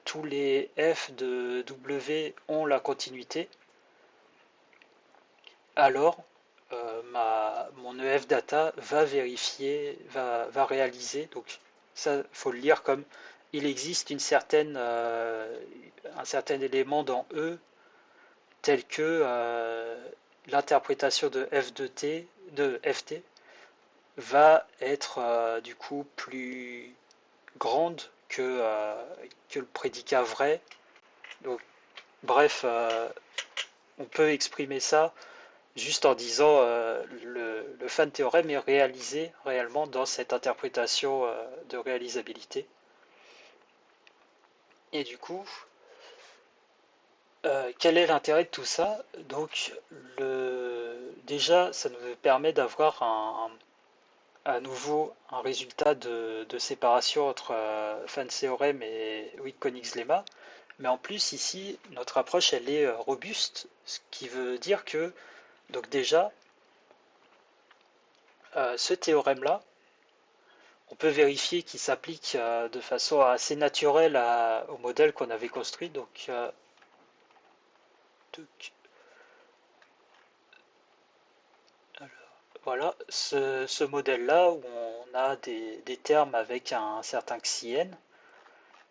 tous les f de W ont la continuité, alors mon EF data va vérifier, va réaliser. Donc ça, faut le lire comme il existe un certain élément dans E tel que l'interprétation de f de t de ft va être du coup plus grande que le prédicat vrai. Donc, bref, on peut exprimer ça juste en disant le fan théorème est réalisé réellement dans cette interprétation de réalisabilité. Et du coup, quel est l'intérêt de tout ça? Donc, déjà, ça nous permet d'avoir à nouveau un résultat de séparation entre fan théorème et Wick-Koenigs lemma. Mais en plus, ici, notre approche, elle est robuste, ce qui veut dire que, donc déjà, ce théorème-là, on peut vérifier qu'il s'applique de façon assez naturelle au modèle qu'on avait construit. Donc, voilà, ce modèle-là, où on a des termes avec un certain xn,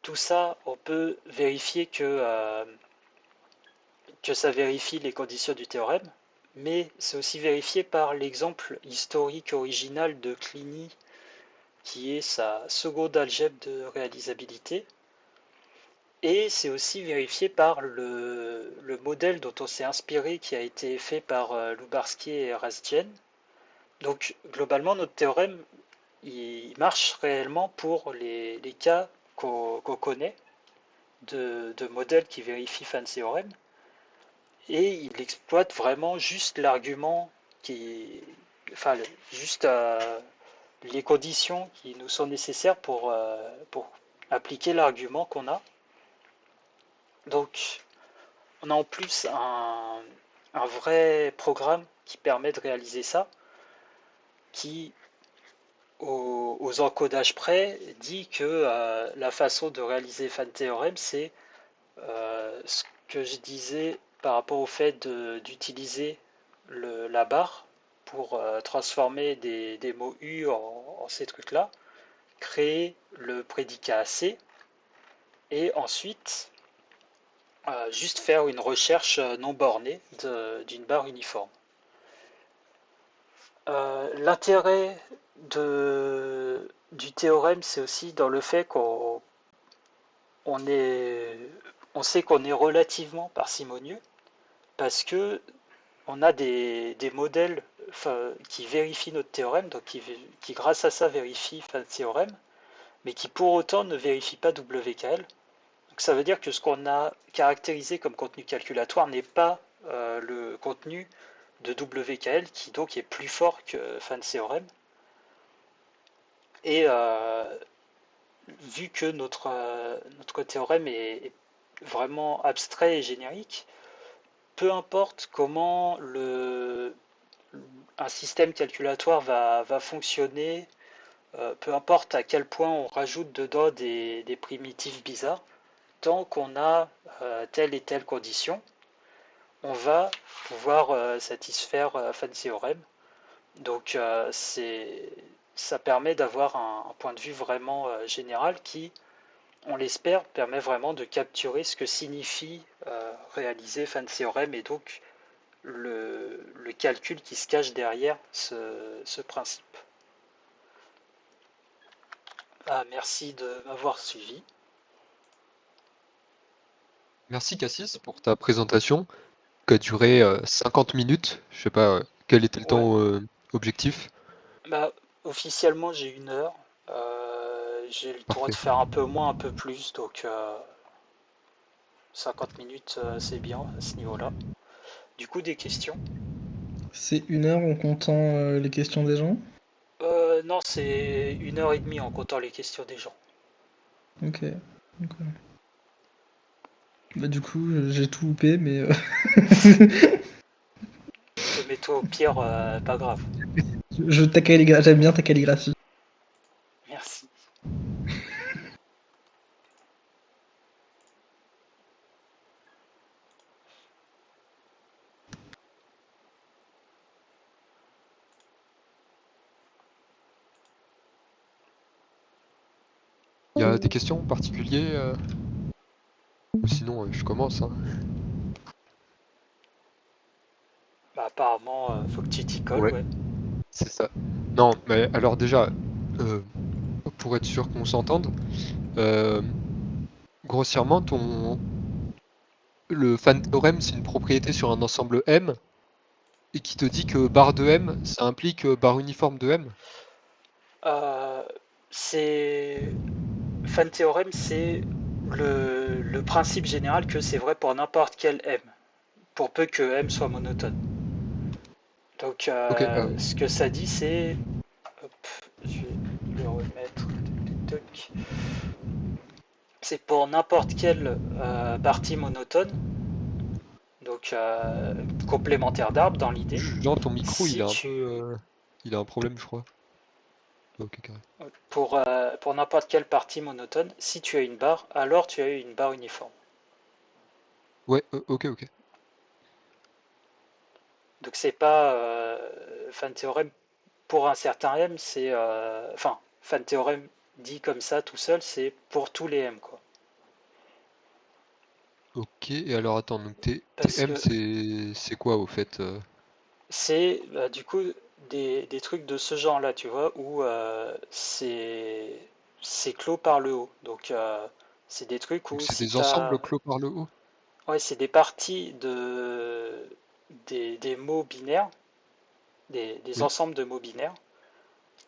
tout ça, on peut vérifier que ça vérifie les conditions du théorème, mais c'est aussi vérifié par l'exemple historique original de Kleene, qui est sa seconde algèbre de réalisabilité. Et c'est aussi vérifié par le modèle dont on s'est inspiré, qui a été fait par Lubarski et Razjen. Donc globalement, notre théorème, il marche réellement pour les cas qu'on connaît de modèles qui vérifient fan théorème. Et il exploite vraiment juste l'argument qui, enfin, juste les conditions qui nous sont nécessaires pour appliquer l'argument qu'on a. Donc, on a en plus un vrai programme qui permet de réaliser ça, qui, aux encodages près, dit que la façon de réaliser fan théorème, c'est ce que je disais par rapport au fait d'utiliser la barre pour transformer des mots U en ces trucs-là, créer le prédicat AC et ensuite juste faire une recherche non bornée d'une barre uniforme. L'intérêt du théorème, c'est aussi dans le fait on est, on sait qu'on est relativement parcimonieux parce que on a des modèles qui vérifient notre théorème, donc qui grâce à ça vérifient le théorème, mais qui pour autant ne vérifient pas WKL. Donc ça veut dire que ce qu'on a caractérisé comme contenu calculatoire n'est pas le contenu de WKL qui donc est plus fort que fan théorème. Et vu que notre théorème est vraiment abstrait et générique, peu importe comment un système calculatoire va fonctionner, peu importe à quel point on rajoute dedans des primitives bizarres, tant qu'on a telle et telle condition, on va pouvoir satisfaire fan théorème. Donc ça permet d'avoir un point de vue vraiment général qui, on l'espère, permet vraiment de capturer ce que signifie réaliser fan théorème et donc le calcul qui se cache derrière ce principe. Ah, merci de m'avoir suivi. Merci Cassis pour ta présentation qui a duré 50 minutes. Je sais pas quel était le Ouais, temps objectif. Bah, officiellement, j'ai 1 heure. J'ai le droit de Parfait. faire un peu moins, un peu plus, donc 50 minutes, c'est bien à ce niveau-là. Du coup, des questions? C'est 1 heure en comptant les questions des gens? Non, c'est 1 heure et demie en comptant les questions des gens. Ok. Ok. Bah, du coup, j'ai tout loupé, mais Mais toi, au pire, pas grave. j'aime bien ta calligraphie. Merci. Il y a des questions particulières ou sinon, je commence, hein. Bah, apparemment, faut que tu t'y colles, Ouais, ouais. c'est ça. Non, mais alors déjà, euh, pour être sûr qu'on s'entende, euh, grossièrement, le fan théorème, c'est une propriété sur un ensemble M et qui te dit que barre de M, ça implique barre uniforme de M. Euh, c'est... Fan théorème, c'est le principe général que c'est vrai pour n'importe quel M, pour peu que M soit monotone. Donc, Ok, ce que ça dit, c'est... Hop, je vais le remettre. Toc, toc. C'est pour n'importe quelle partie monotone, donc complémentaire d'arbre dans l'idée. genre ton micro, il Si est un peu, tu... il a un problème, je crois. Ok, carré. Pour n'importe quelle partie monotone, si tu as une barre, alors tu as une barre uniforme. Ouais, ok, ok. Donc c'est pas fan théorème pour un certain M, c'est enfin fan théorème dit comme ça tout seul, c'est pour tous les M quoi. Ok, et alors attends, donc Parce TM, que c'est quoi au fait? c'est du coup des trucs de ce genre-là, tu vois, où c'est clos par le haut. Donc c'est des trucs Donc où c'est si des t'as ensembles clos par le haut? ouais c'est des parties des mots binaires, des Oui. ensembles de mots binaires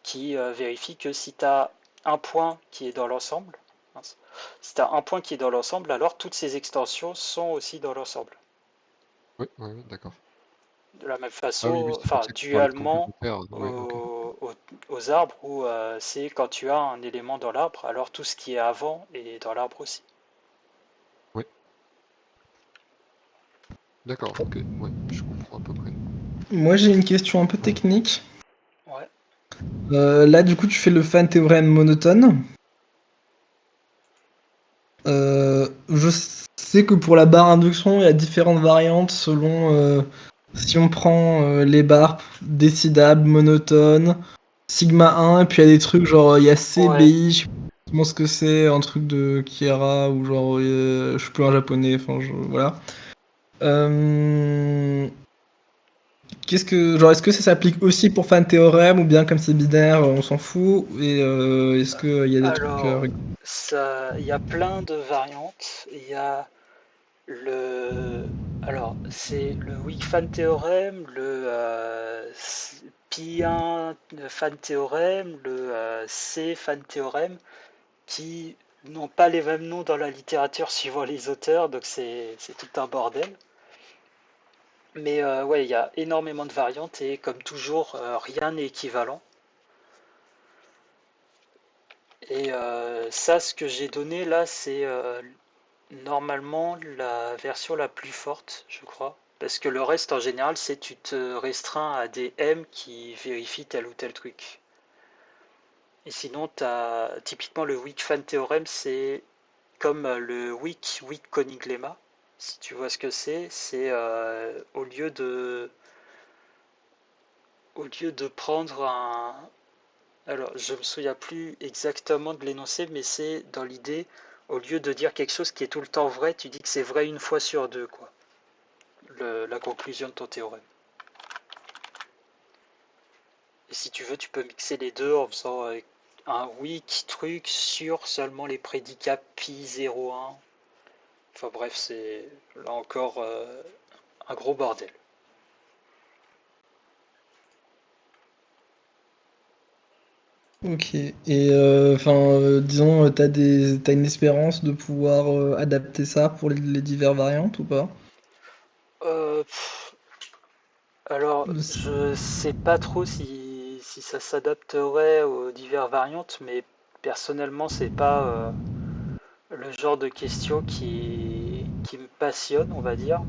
qui vérifie que si tu as un point qui est dans l'ensemble, si tu as un point qui est dans l'ensemble, alors toutes ces extensions sont aussi dans l'ensemble. Ouais, ouais, ouais, d'accord. De la même Ah oui, oui, façon, c'est pour enfin, ça que tu parlais de dualement complémentaire. Ouais, ok. aux arbres, où c'est quand tu as un élément dans l'arbre, alors tout ce qui est avant est dans l'arbre aussi. Ouais, d'accord, ok. Ouais, je comprends à peu près. Moi, j'ai une question un peu technique. Ouais. Là, du coup, tu fais le fan théorème monotone. Je sais que pour la barre induction, il y a différentes variantes selon si on prend les barres décidables, monotones, sigma 1, et puis il y a des trucs genre il y a Ouais. CBI, je sais pas exactement ce que c'est, un truc de Kiera ou genre je suis plus un japonais, enfin voilà. Euh, est-ce que ça s'applique aussi pour fan théorème ou bien comme c'est binaire, on s'en fout et est-ce qu'il y a des trucs Alors, il y a plein de variantes. Il y a Le, alors, c'est le weak fan théorème, le pi1 fan théorème, le C fan théorème, qui n'ont pas les mêmes noms dans la littérature suivant les auteurs, donc c'est tout un bordel. Mais ouais, il y a énormément de variantes et comme toujours, rien n'est équivalent. Et ça, ce que j'ai donné là, c'est normalement la version la plus forte, je crois. Parce que le reste, en général, c'est tu te restreins à des M qui vérifient tel ou tel truc. Et sinon, t'as typiquement le weak fan théorème, c'est comme le weak Koenig lemma. Si tu vois ce que c'est au lieu de prendre un. Alors, je me souviens plus exactement de l'énoncé, mais c'est dans l'idée, au lieu de dire quelque chose qui est tout le temps vrai, tu dis que c'est vrai une fois sur deux, quoi. La conclusion de ton théorème. Et si tu veux, tu peux mixer les deux en faisant un weak truc sur seulement les prédicats pi 0,1. Enfin bref, c'est là encore un gros bordel. Ok. Et disons, t'as une espérance de pouvoir adapter ça pour les diverses variantes ou pas? Pff, alors, je sais pas trop si ça s'adapterait aux diverses variantes, mais personnellement, c'est pas le genre de question qui me passionne, on va dire.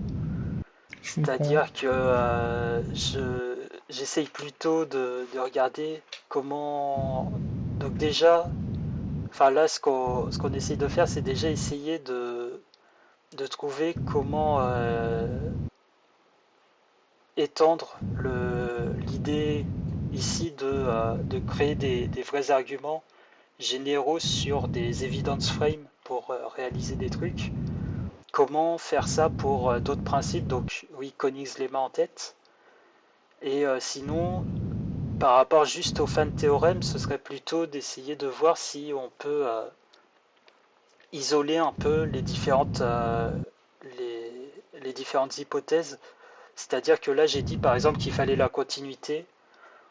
Je comprends. C'est-à-dire que j'essaye plutôt de regarder comment. Donc déjà, enfin là, ce qu'on essaye de faire, c'est déjà essayer de trouver comment étendre l'idée ici de créer des vrais arguments généraux sur des evidence frames pour réaliser des trucs. Comment faire ça pour d'autres principes? Donc oui, Koenigslemma en tête. Et sinon, par rapport juste au fan théorème, ce serait plutôt d'essayer de voir si on peut isoler un peu les différentes hypothèses. C'est-à-dire que là, j'ai dit par exemple qu'il fallait la continuité.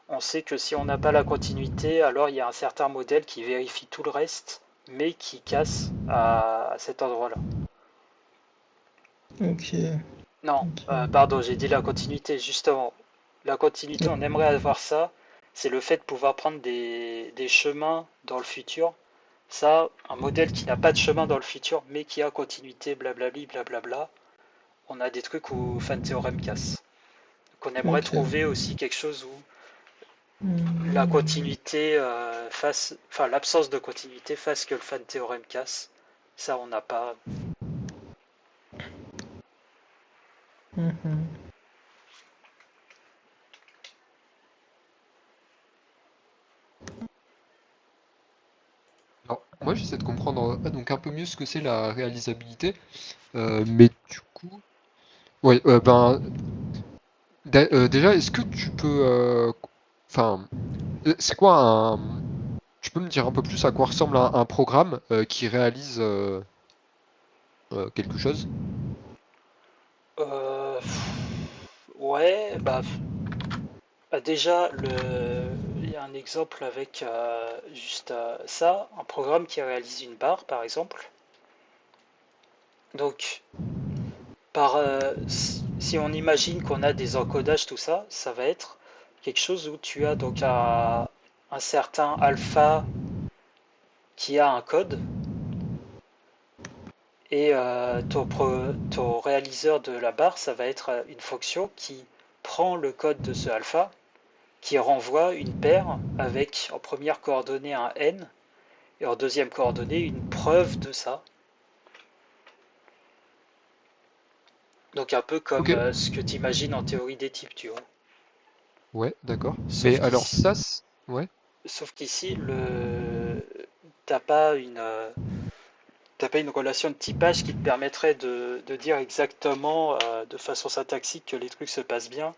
On sait que si on n'a pas la continuité, alors il y a un certain modèle qui vérifie tout le reste, mais qui casse à cet endroit-là. Ok. Non, Ok. pardon, j'ai dit la continuité, justement. La continuité, on aimerait avoir ça. C'est le fait de pouvoir prendre des chemins dans le futur. Ça, un modèle qui n'a pas de chemin dans le futur, mais qui a continuité, blablabli, blablabla. On a des trucs où fan théorème casse. Donc on aimerait Ok. trouver aussi quelque chose où la Hmm. continuité fasse, enfin l'absence de continuité fasse que le fan théorème casse. Ça, on n'a pas. Mhm. Alors, moi, j'essaie de comprendre donc un peu mieux ce que c'est la réalisabilité, mais du coup, ouais, déjà, est-ce que tu peux, enfin, c'est quoi tu peux me dire un peu plus à quoi ressemble un programme qui réalise quelque chose? Euh, ouais, déjà, il y a un exemple avec juste ça, un programme qui réalise une barre, par exemple. Donc, si on imagine qu'on a des encodages, tout ça, ça va être quelque chose où tu as donc un certain alpha qui a un code, et ton réaliseur de la barre, ça va être une fonction qui prend le code de ce alpha, qui renvoie une paire avec en première coordonnée un n et en deuxième coordonnée une preuve de ça. Donc un peu Ok, comme ce que tu imagines en théorie des types, tu vois. ouais, d'accord. Mais Sauf alors qu'ici, ça, ouais, sauf qu'ici, t'as pas une, t'as pas une relation de typage qui te permettrait de dire exactement, de façon syntaxique, que les trucs se passent bien.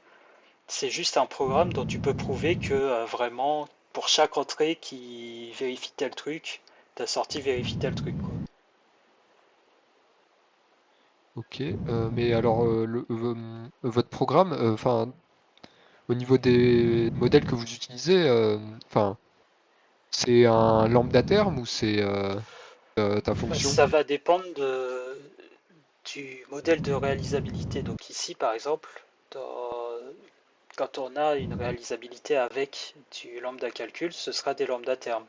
C'est juste un programme dont tu peux prouver que vraiment, pour chaque entrée qui vérifie tel truc, ta sortie vérifie tel truc, quoi. ok. Mais alors, votre programme, enfin, au niveau des modèles que vous utilisez, enfin, c'est un lambda terme ou c'est ta fonction? Ça va dépendre du modèle de réalisabilité. Donc ici, par exemple, quand on a une réalisabilité avec du lambda calcul, ce sera des lambda termes.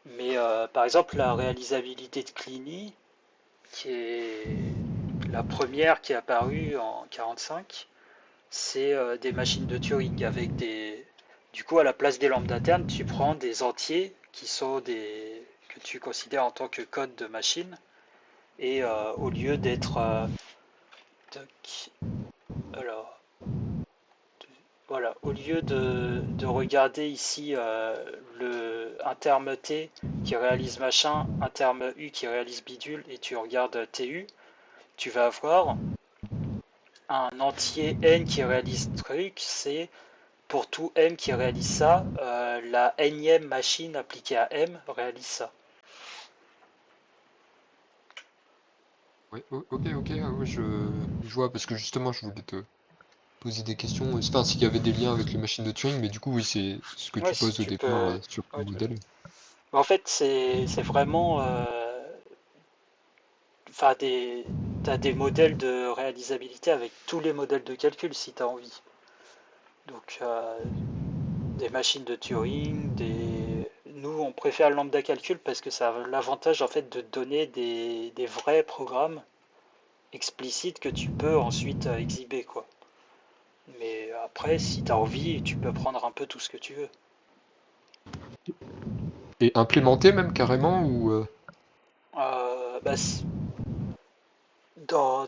Mais par exemple, la réalisabilité de Clini, qui est la première qui est apparue en 45, c'est des machines de Turing avec des. Du coup, à la place des lambda termes, tu prends des entiers qui sont des que tu considères en tant que code de machine et au lieu d'être alors voilà, au lieu de regarder ici un terme T qui réalise machin, un terme U qui réalise bidule, et tu regardes TU, tu vas avoir un entier N qui réalise truc, c'est pour tout M qui réalise ça, la énième machine appliquée à M réalise ça. Ouais, ok, ok, ouais, je vois parce que justement, je voulais te poser des questions, enfin s'il y avait des liens avec les machines de Turing, mais du coup oui c'est ce que Ouais, tu si poses au tu départ peux. sur ton Ouais, modèle. en fait, c'est vraiment. Enfin, t'as des modèles de réalisabilité avec tous les modèles de calcul si tu as envie. Donc, des machines de Turing, nous on préfère le lambda calcul parce que ça a l'avantage en fait de te donner des vrais programmes explicites que tu peux ensuite exhiber quoi. Mais après, si tu as envie, tu peux prendre un peu tout ce que tu veux. Et implémenter même carrément ou Bah,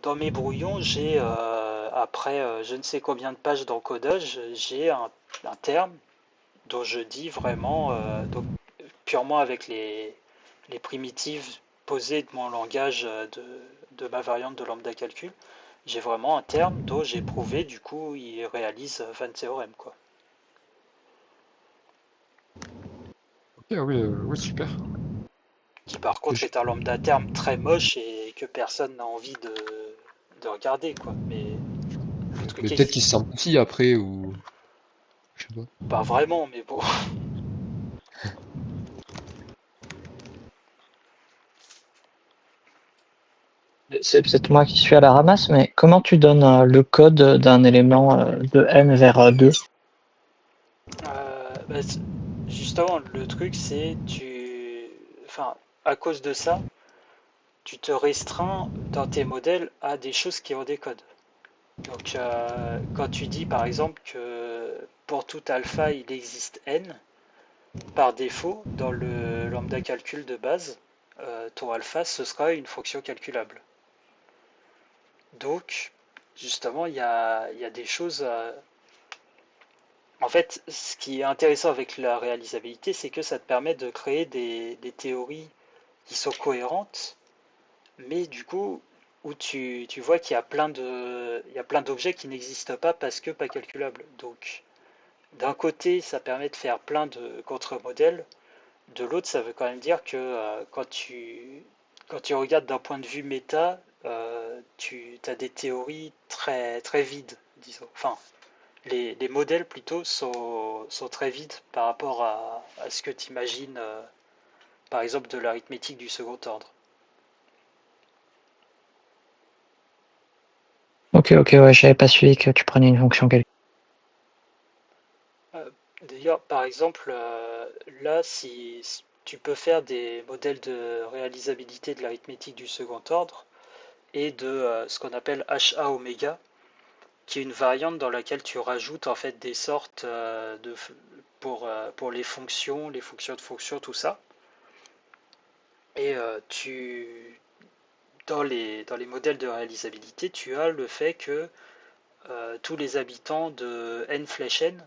dans mes brouillons, j'ai, après je ne sais combien de pages d'encodage, j'ai un terme dont je dis vraiment, donc purement avec les primitives posées de mon langage de ma variante de lambda calcul, j'ai vraiment un terme dont j'ai prouvé, du coup, il réalise 20 théorèmes, quoi. Ok, oui, oui super. Qui par Et contre est un lambda terme très moche et que personne n'a envie de regarder, quoi. Mais le mais truc peut-être qu'il existe. se simplifie après ou je sais pas. Pas vraiment, mais bon. C'est peut-être moi qui suis à la ramasse, mais comment tu donnes le code d'un élément de n vers 2? Bah, justement, le truc, c'est enfin, à cause de ça, tu te restreins dans tes modèles à des choses qui ont des codes. Donc, quand tu dis par exemple que pour tout alpha il existe n, par défaut, dans le lambda calcul de base, ton alpha ce sera une fonction calculable. Donc, justement, il y a des choses. En fait, ce qui est intéressant avec la réalisabilité, c'est que ça te permet de créer des théories qui sont cohérentes, mais du coup, où tu vois qu'il y a il y a plein d'objets qui n'existent pas parce que pas calculables. Donc, d'un côté, ça permet de faire plein de contre-modèles, de l'autre, ça veut quand même dire que quand tu regardes d'un point de vue méta, tu as des théories très, très vides, disons. Enfin, les modèles plutôt sont très vides par rapport à ce que tu imagines, par exemple, de l'arithmétique du second ordre. Ok, ouais, j'avais pas suivi que tu prenais une fonction calcul. D'ailleurs, par exemple, là, si tu peux faire des modèles de réalisabilité de l'arithmétique du second ordre et de ce qu'on appelle HA oméga, qui est une variante dans laquelle tu rajoutes en fait des sortes pour les fonctions de fonction, tout ça. Et dans les modèles de réalisabilité, tu as le fait que tous les habitants de n flèche n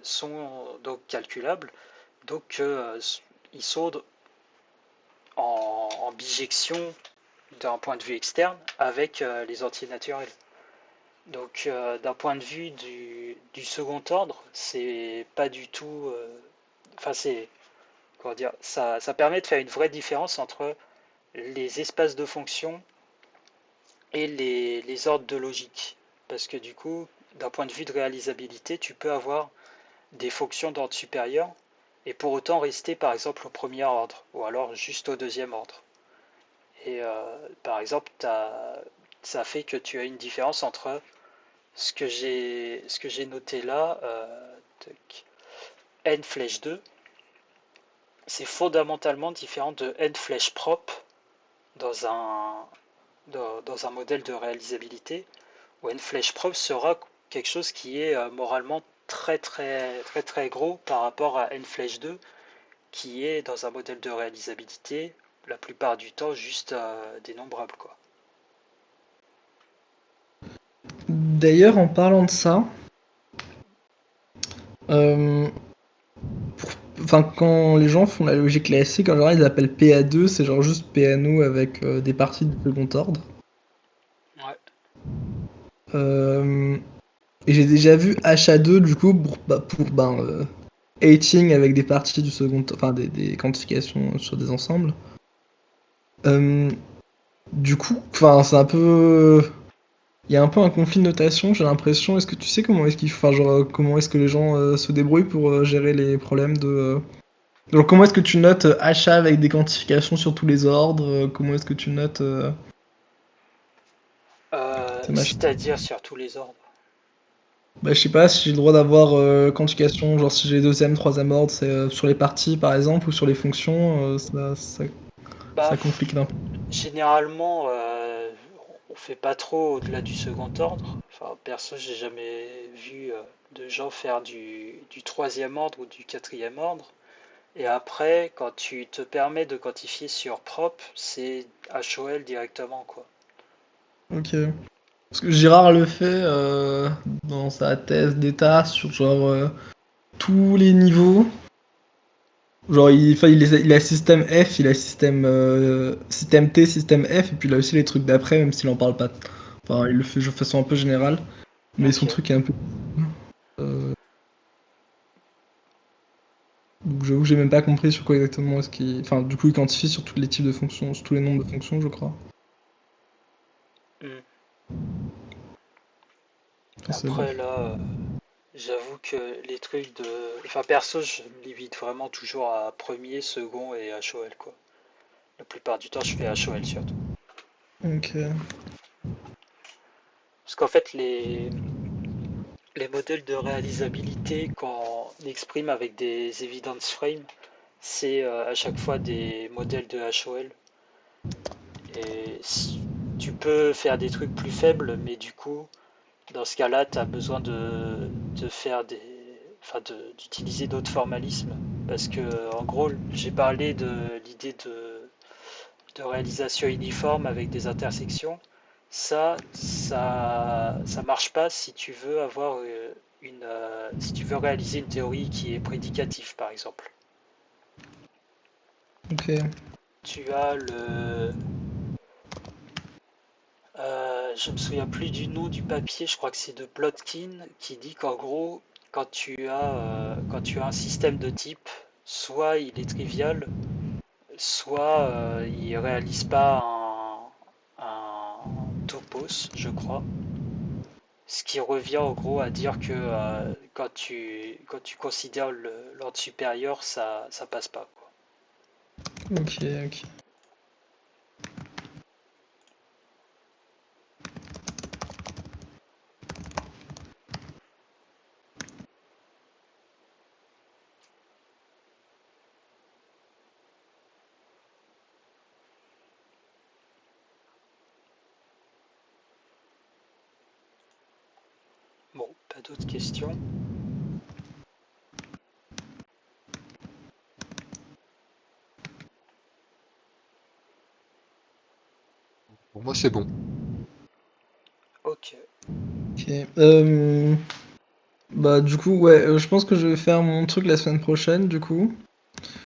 sont donc calculables, donc ils sont en bijection d'un point de vue externe avec les entiers naturels. Donc d'un point de vue du second ordre, c'est pas du tout. Enfin, c'est. Comment dire, ça permet de faire une vraie différence entre les espaces de fonctions et les ordres de logique. Parce que du coup, d'un point de vue de réalisabilité, tu peux avoir des fonctions d'ordre supérieur et pour autant rester par exemple au premier ordre ou alors juste au deuxième ordre. Et par exemple, ça fait que tu as une différence entre ce que j'ai noté là, n flèche 2, c'est fondamentalement différent de n flèche propre dans dans un modèle de réalisabilité où n flèche propre sera quelque chose qui est moralement très gros par rapport à n flèche 2 qui est dans un modèle de réalisabilité la plupart du temps juste dénombrable quoi. D'ailleurs, en parlant de ça, euh, enfin, quand les gens font la logique classique, en général, ils appellent PA2, c'est genre juste PNO avec des parties de second ordre. Ouais. Euh, et j'ai déjà vu HA2 du coup pour hating avec des parties du second, enfin des quantifications sur des ensembles. Du coup, enfin c'est un peu, il y a un peu un conflit de notation, j'ai l'impression. Est-ce que tu sais comment est-ce qu'il, enfin, genre, comment est-ce que les gens se débrouillent pour gérer les problèmes de. Genre, comment est-ce que tu notes achat avec des quantifications sur tous les ordres comment est-ce que tu notes ces machins? C'est-à-dire sur tous les ordres. Bah, je sais pas si j'ai le droit d'avoir quantification, genre si j'ai deuxième, troisième ordre, c'est sur les parties par exemple, ou sur les fonctions, Bah, ça complique un peu. généralement, on fait pas trop au-delà du second ordre. Enfin, perso, j'ai jamais vu de gens faire du troisième ordre ou du quatrième ordre. Et après, quand tu te permets de quantifier sur prop, c'est HOL directement, quoi. Ok. Parce que Girard le fait dans sa thèse d'état sur genre tous les niveaux. Genre enfin, il a système F, il a système T, système F, et puis il a aussi les trucs d'après, même s'il en parle pas. Enfin, il le fait de façon un peu générale, mais son Ok. truc est un peu. Euh, donc j'avoue que j'ai même pas compris sur quoi exactement est-ce qu'il. Enfin, du coup, il quantifie sur tous les types de fonctions, sur tous les nombres de fonctions, je crois. Hmm. Enfin, c'est bon. Après, là, j'avoue que les trucs de... Enfin, perso, je me limite vraiment toujours à premier, second et HOL, quoi. La plupart du temps, je fais HOL surtout. Ok. Parce qu'en fait, les modèles de réalisabilité, quand on exprime avec des evidence frames, c'est à chaque fois des modèles de HOL. Et tu peux faire des trucs plus faibles, mais du coup, dans ce cas-là, tu as besoin de faire des, enfin d'utiliser d'autres formalismes. Parce que, en gros, j'ai parlé de l'idée de réalisation uniforme avec des intersections. Ça marche pas si tu veux avoir si tu veux réaliser une théorie qui est prédicative, par exemple. Ok. Tu as je me souviens plus du nom du papier, je crois que c'est de Plotkin, qui dit qu'en gros, quand tu as un système de type, soit il est trivial, soit il réalise pas un topos, je crois. Ce qui revient en gros à dire que quand tu considères l'ordre supérieur, ça passe pas, quoi. Ok, ok. Bon, pas d'autres questions. Pour moi, c'est bon. Ok. Ok. Bah du coup, ouais, je pense que je vais faire mon truc la semaine prochaine, du coup.